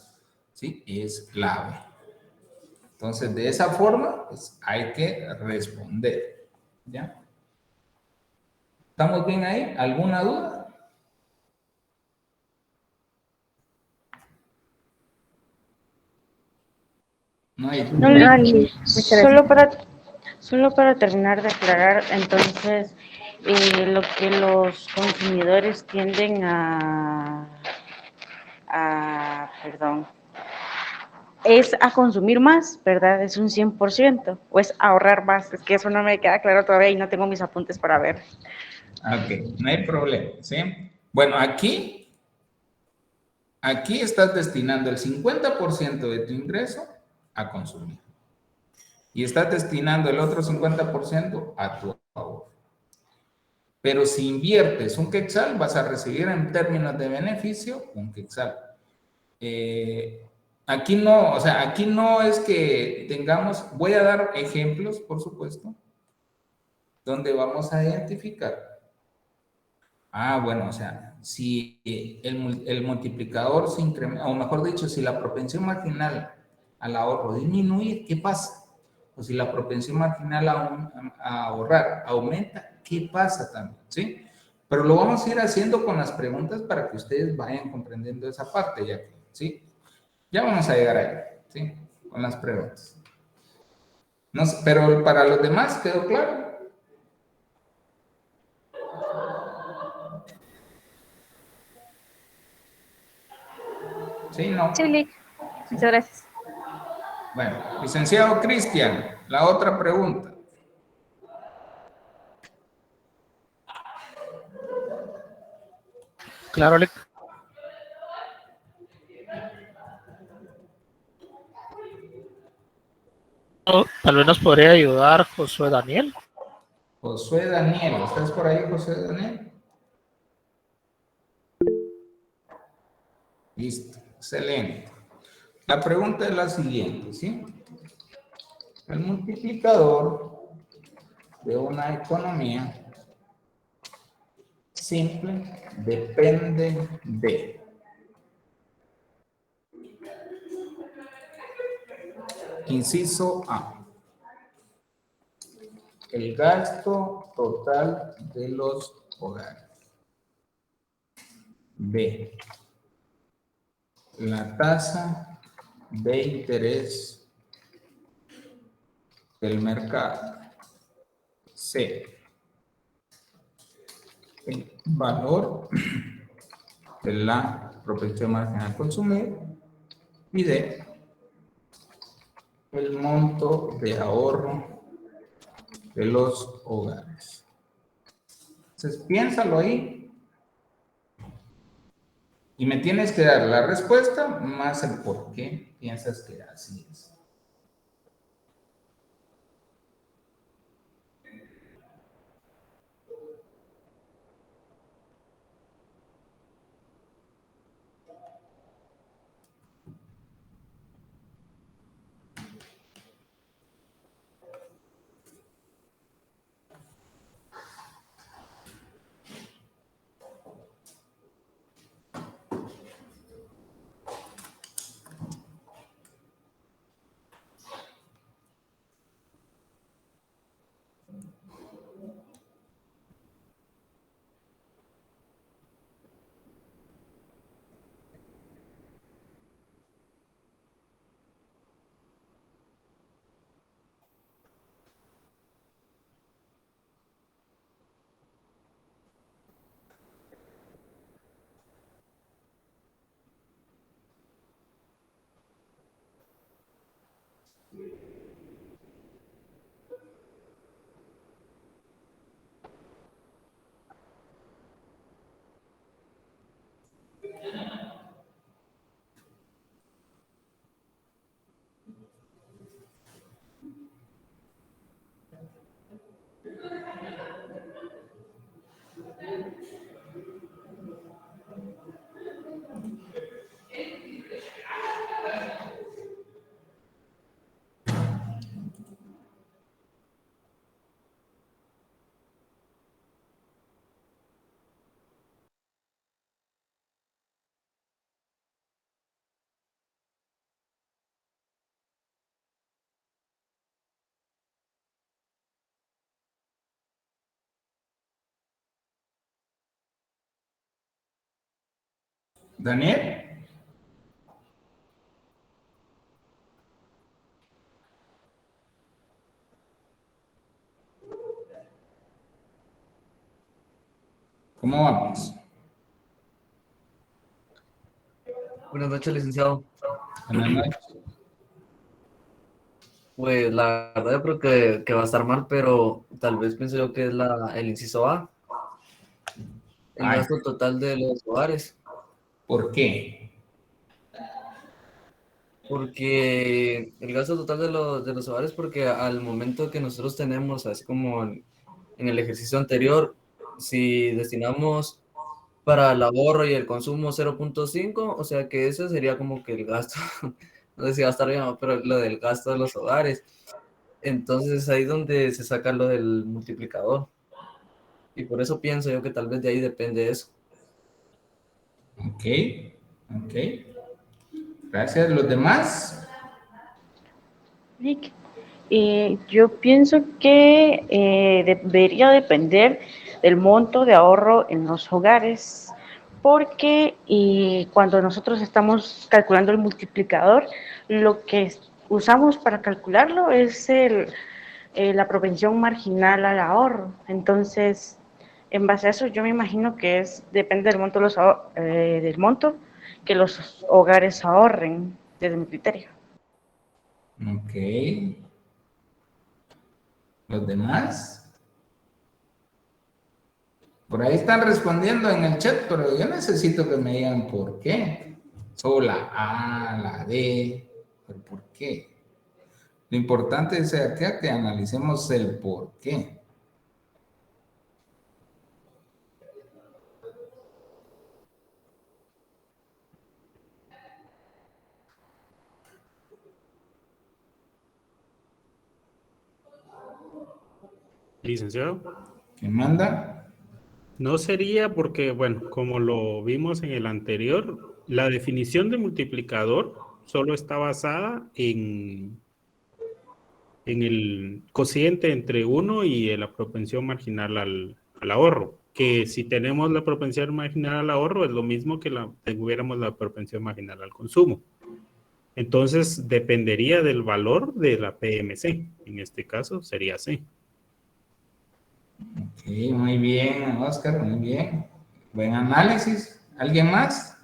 ¿sí?, es la B. Entonces, de esa forma, pues hay que responder. ¿Ya? ¿Estamos bien ahí? ¿Alguna duda? No hay
No,
duda.
Muchas gracias.
solo para terminar de aclarar, entonces, lo que los consumidores tienden perdón, es a consumir más, ¿verdad? Es un 100%, o es ahorrar más, es que eso no me queda claro todavía y no tengo mis apuntes para ver.
Ok, no hay problema, ¿sí? Bueno, aquí estás destinando el 50% de tu ingreso a consumir. Y estás destinando el otro 50% a tu ahorro. Pero si inviertes un quetzal, vas a recibir en términos de beneficio un quetzal. Aquí no, o sea, aquí no es que tengamos, voy a dar ejemplos, por supuesto, donde vamos a identificar. Ah, bueno, o sea, si el multiplicador se incrementa, o mejor dicho, si la propensión marginal al ahorro disminuye, ¿qué pasa? O si la propensión marginal a ahorrar aumenta, ¿qué pasa también? ¿Sí? Pero lo vamos a ir haciendo con las preguntas para que ustedes vayan comprendiendo esa parte, ya que, ¿sí? Ya vamos a llegar ahí, ¿sí? Con las preguntas. No sé, pero para los demás, ¿quedó claro? Sí, no.
Sí, Lick. Muchas gracias.
Bueno, licenciado Cristian, la otra pregunta.
Claro, Lick. Tal vez nos podría ayudar Josué Daniel.
Josué Daniel, ¿estás por ahí, Josué Daniel? Listo, excelente. La pregunta es la siguiente, ¿sí? El multiplicador de una economía simple depende de... Inciso A. El gasto total de los hogares. B, la tasa de interés del mercado. C, el valor de la propensión marginal a consumir. Y D, el monto de ahorro de los hogares. Entonces, piénsalo ahí y me tienes que dar la respuesta más el por qué piensas que así es. Daniel. ¿Cómo vamos?
Buenas noches, licenciado.
Buenas noches.
Pues la verdad yo creo que va a estar mal, pero tal vez pienso yo que es el inciso A, el
Ay,
gasto total de los hogares,
¿por qué?
porque el gasto total de los hogares, porque al momento que nosotros tenemos, así como en el ejercicio anterior, si destinamos para el ahorro y el consumo 0.5, o sea que ese sería como que el gasto, no sé si va a estar bien, pero lo del gasto de los hogares. Entonces es ahí donde se saca lo del multiplicador. Y por eso pienso yo que tal vez de ahí depende eso.
Ok, ok. Gracias. ¿Los demás?
Rick, yo pienso que debería depender del monto de ahorro en los hogares, porque cuando nosotros estamos calculando el multiplicador, lo que usamos para calcularlo es la propensión marginal al ahorro. Entonces, en base a eso, yo me imagino que depende del monto, del monto que los hogares ahorren, desde mi criterio.
Ok. ¿Los demás? Por ahí están respondiendo en el chat, pero yo necesito que me digan por qué. Solo la A, la D, pero ¿por qué? Lo importante es acá que analicemos el por qué.
Licenciado.
¿Qué manda?
No sería porque, bueno, como lo vimos en el anterior, la definición de multiplicador solo está basada en el cociente entre uno y la propensión marginal al ahorro, que si tenemos la propensión marginal al ahorro es lo mismo que tuviéramos la propensión marginal al consumo. Entonces, dependería del valor de la PMC. En este caso, sería C.
Ok, muy bien, Oscar, muy bien. Buen análisis. ¿Alguien más?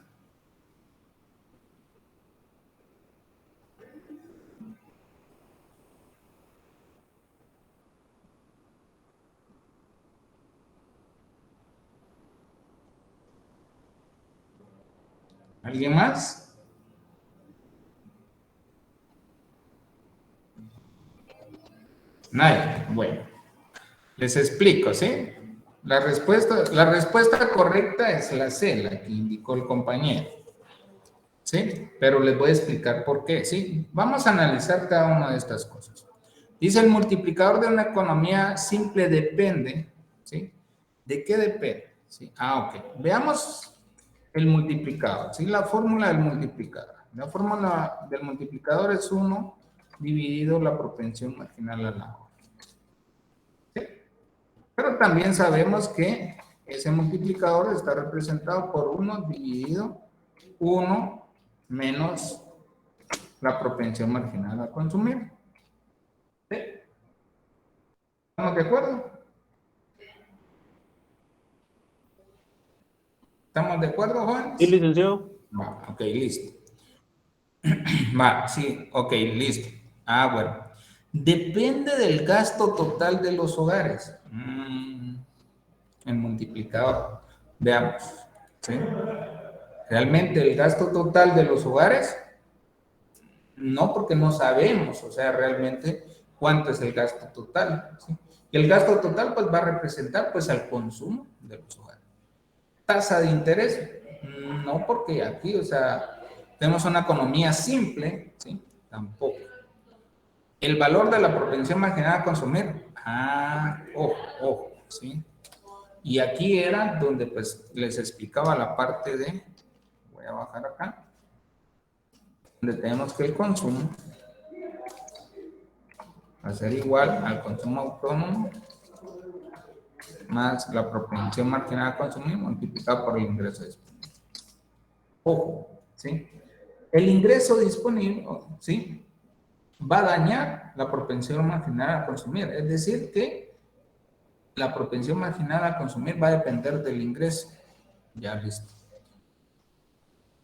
¿Alguien más? Nadie. Bueno, les explico, ¿sí? La respuesta correcta es la C, la que indicó el compañero. ¿Sí? Pero les voy a explicar por qué, ¿sí? Vamos a analizar cada una de estas cosas. Dice, el multiplicador de una economía simple depende, ¿sí? ¿De qué depende? ¿Sí? Ok. Veamos el multiplicador, ¿sí? La fórmula del multiplicador. La fórmula del multiplicador es 1 dividido la propensión marginal al ahorro. ¿Sí? Pero también sabemos que ese multiplicador está representado por 1 dividido 1 menos la propensión marginal a consumir. ¿Sí? ¿Estamos de acuerdo? ¿Estamos de acuerdo, Juan?
Sí, licenciado.
Va, ok, listo. Va, sí, ok, listo. Bueno. Depende del gasto total de los hogares. El multiplicador. Veamos. ¿Sí? Realmente el gasto total de los hogares, no, porque no sabemos, o sea, realmente cuánto es el gasto total. ¿Sí? Y el gasto total pues va a representar pues al consumo de los hogares. Tasa de interés, no, porque aquí, o sea, tenemos una economía simple, ¿sí? Tampoco. El valor de la propensión marginal a consumir, ojo, ¿sí? Y aquí era donde pues les explicaba la parte de, voy a bajar acá, donde tenemos que el consumo va a ser igual al consumo autónomo más la propensión marginal a consumir multiplicado por el ingreso disponible. Ojo, ¿sí? El ingreso disponible, ¿sí? Va a dañar la propensión marginal a consumir. Es decir, que la propensión marginal a consumir va a depender del ingreso. Ya listo.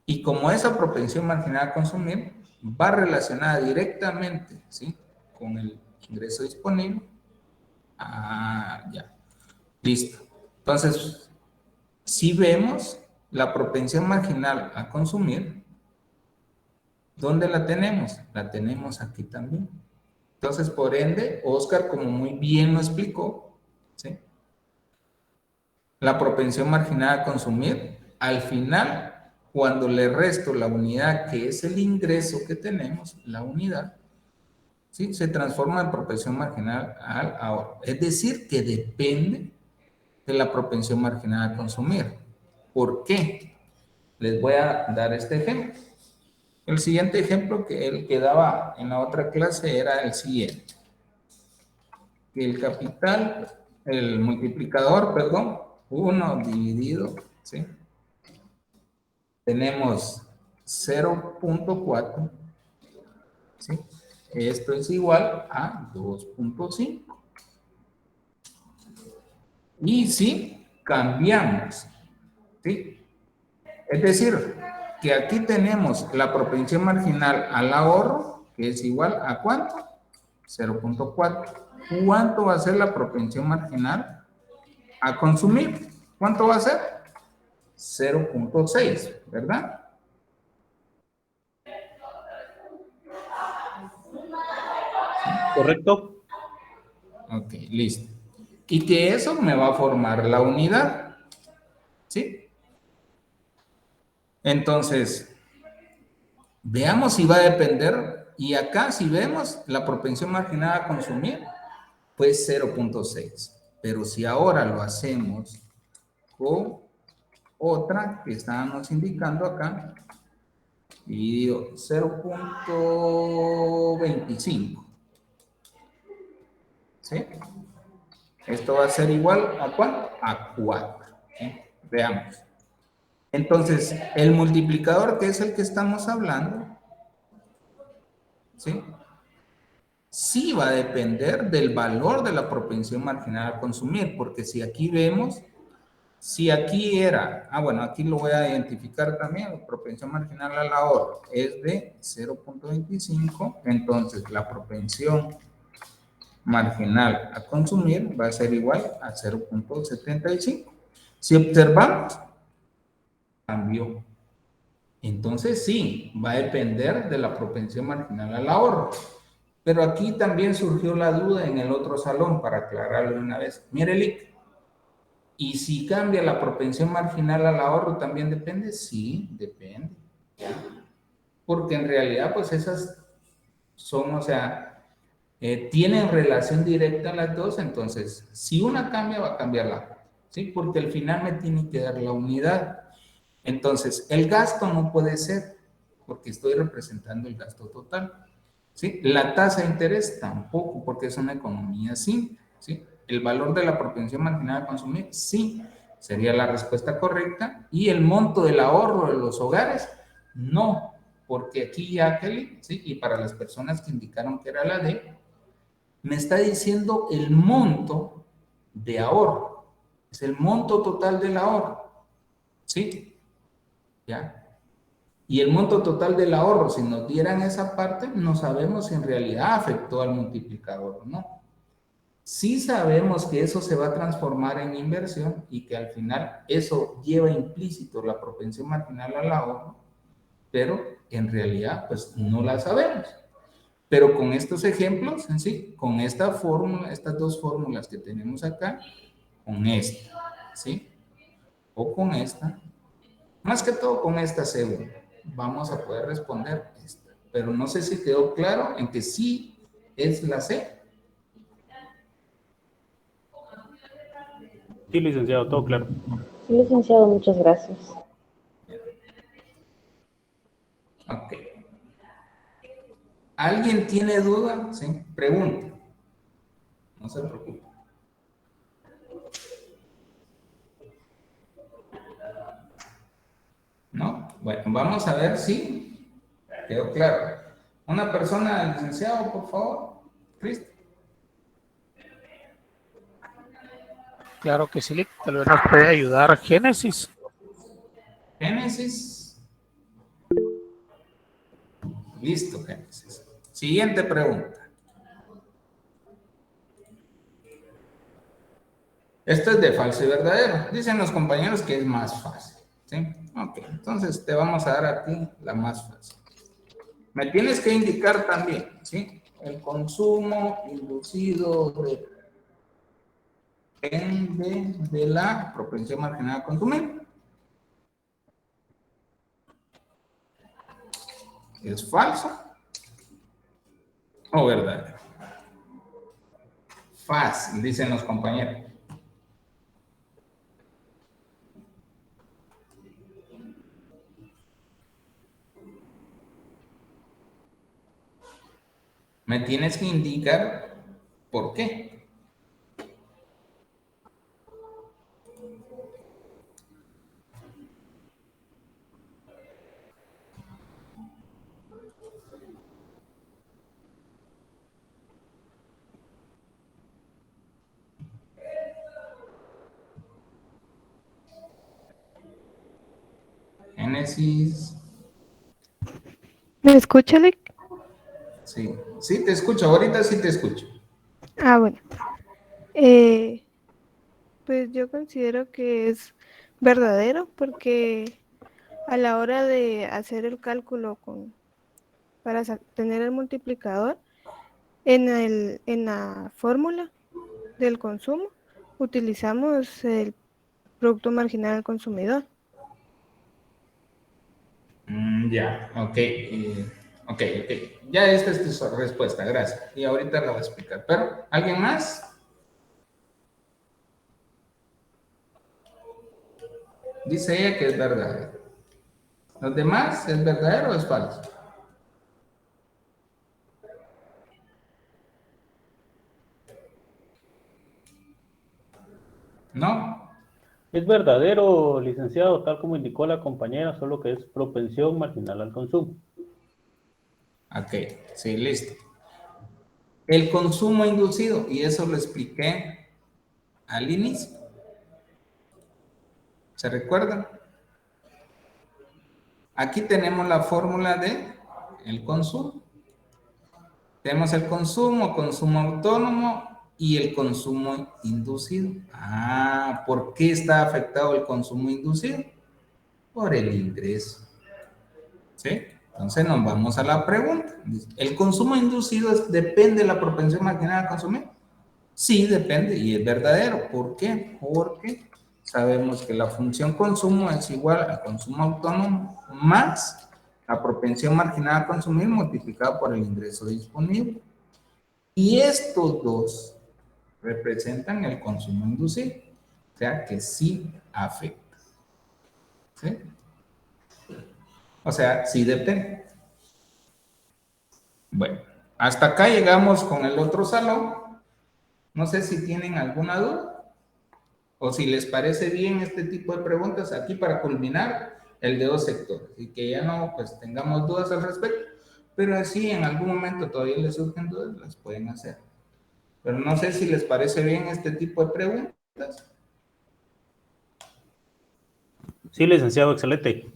Y como esa propensión marginal a consumir va relacionada directamente, ¿sí? Con el ingreso disponible. Ya. Listo. Entonces, si vemos la propensión marginal a consumir, ¿dónde la tenemos? La tenemos aquí también. Entonces, por ende, Oscar, como muy bien lo explicó, ¿sí? La propensión marginal a consumir, al final, cuando le resto la unidad que es el ingreso que tenemos, la unidad, ¿sí? Se transforma en propensión marginal al ahorro. Es decir, que depende de la propensión marginal a consumir. ¿Por qué? Les voy a dar este ejemplo. El siguiente ejemplo que él que daba en la otra clase era el siguiente. Que el capital, el multiplicador, perdón, 1 dividido, ¿sí? Tenemos 0.4, ¿sí? Esto es igual a 2.5. Y si cambiamos, ¿sí? Es decir, que aquí tenemos la propensión marginal al ahorro, que es igual a ¿cuánto? 0.4. ¿Cuánto va a ser la propensión marginal a consumir? ¿Cuánto va a ser? 0.6, ¿verdad?
¿Correcto?
Ok, listo. Y que eso me va a formar la unidad, ¿sí? Entonces, veamos si va a depender, y acá si vemos la propensión marginal a consumir, pues 0.6. Pero si ahora lo hacemos con otra que estábamos indicando acá, dividido 0.25. ¿Sí? Esto va a ser igual a ¿cuánto? A 4. Veamos. Entonces, el multiplicador, que es el que estamos hablando, ¿sí? Sí va a depender del valor de la propensión marginal a consumir, porque si aquí vemos, si aquí era, bueno, aquí lo voy a identificar también, la propensión marginal al ahorro es de 0.25, entonces la propensión marginal a consumir va a ser igual a 0.75. Si observamos, cambió. Entonces sí, va a depender de la propensión marginal al ahorro. Pero aquí también surgió la duda en el otro salón, para aclararlo de una vez. Mire, Lick, ¿y si cambia la propensión marginal al ahorro también depende? Sí, depende. Porque en realidad, pues esas son, o sea, tienen relación directa las dos, entonces, si una cambia, va a cambiar la otra, ¿sí? Porque al final me tiene que dar la unidad. Entonces, el gasto no puede ser, porque estoy representando el gasto total, ¿sí? La tasa de interés tampoco, porque es una economía simple, ¿sí? El valor de la propensión marginal a consumir, sí, sería la respuesta correcta. Y el monto del ahorro de los hogares, no, porque aquí ya, Kelly, ¿sí? Y para las personas que indicaron que era la D, me está diciendo el monto de ahorro, es el monto total del ahorro, ¿sí? ¿Ya? Y el monto total del ahorro, si nos dieran esa parte, no sabemos si en realidad afectó al multiplicador o no. Sí sabemos que eso se va a transformar en inversión y que al final eso lleva implícito la propensión marginal al ahorro, pero en realidad pues no la sabemos. Pero con estos ejemplos, en sí, con esta fórmula, estas dos fórmulas que tenemos acá, con esta, ¿sí? O con esta, más que todo con esta segunda, vamos a poder responder esta. Pero no sé si quedó claro en que sí es la C.
Sí, licenciado, todo claro.
Sí, licenciado, muchas gracias.
Ok. ¿Alguien tiene duda? Sí, pregunta. No se preocupe. ¿No? Bueno, vamos a ver si quedó claro. Una persona, licenciado, por favor. Cristo.
Claro que sí, Lick. Tal vez nos puede ayudar Génesis.
Génesis. Listo, Génesis. Siguiente pregunta. Esto es de falso y verdadero. Dicen los compañeros que es más fácil. ¿Sí? Ok, entonces te vamos a dar a ti la más fácil. Me tienes que indicar también, ¿sí? El consumo inducido depende de la propensión marginal a consumir. ¿Es falso o verdadero? Fácil, dicen los compañeros. Me tienes que indicar por qué. Génesis.
¿Me escucha, Lick?
Sí, sí te escucho, ahorita sí te escucho.
Bueno. Eh, pues yo considero que es verdadero porque a la hora de hacer el cálculo para tener el multiplicador, en la fórmula del consumo utilizamos el producto marginal al consumidor.
Ya, ok. Ok. Ya esta es tu respuesta, gracias. Y ahorita la voy a explicar. Pero, ¿alguien más? Dice ella que es verdadero. ¿Los demás es verdadero o es falso? ¿No?
Es verdadero, licenciado, tal como indicó la compañera, solo que es propensión marginal al consumo.
Ok, sí, listo. El consumo inducido, y eso lo expliqué al inicio. ¿Se recuerdan? Aquí tenemos la fórmula de el consumo. Tenemos el consumo autónomo y el consumo inducido. Ah, ¿por qué está afectado el consumo inducido? Por el ingreso. ¿Sí? Entonces nos vamos a la pregunta. ¿El consumo inducido depende de la propensión marginal a consumir? Sí, depende y es verdadero. ¿Por qué? Porque sabemos que la función consumo es igual al consumo autónomo más la propensión marginal a consumir multiplicado por el ingreso disponible. Y estos dos representan el consumo inducido. O sea que sí afecta. ¿Sí? O sea, sí depende. Bueno, hasta acá llegamos con el otro salón. No sé si tienen alguna duda o si les parece bien este tipo de preguntas aquí para culminar el de dos sectores y que ya no pues tengamos dudas al respecto, pero así en algún momento todavía les surgen dudas, las pueden hacer. Pero no sé si les parece bien este tipo de preguntas.
Sí, licenciado, excelente.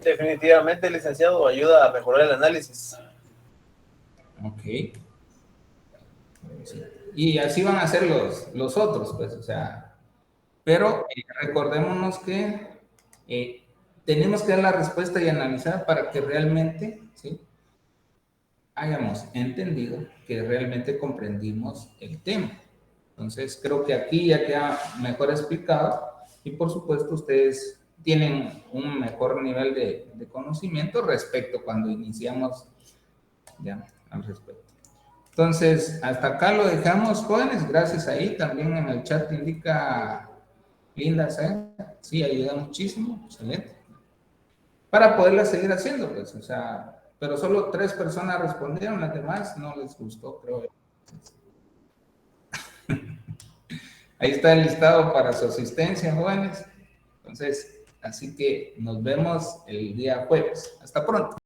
Definitivamente, licenciado, ayuda a mejorar el análisis.
Ok. Sí. Y así van a ser los otros, pues, o sea, pero recordémonos que tenemos que dar la respuesta y analizar para que realmente, ¿sí?, hayamos entendido que realmente comprendimos el tema. Entonces, creo que aquí ya queda mejor explicado y por supuesto ustedes tienen un mejor nivel de conocimiento respecto cuando iniciamos ya al respecto. Entonces, hasta acá lo dejamos, jóvenes. Gracias ahí. También en el chat indica Linda, ¿sabes? Sí, ayuda muchísimo. Excelente. Para poderla seguir haciendo, pues, o sea, pero solo 3 personas respondieron, las demás no les gustó, creo. Ahí está el listado para su asistencia, jóvenes. Entonces, así que nos vemos el día jueves. Hasta pronto.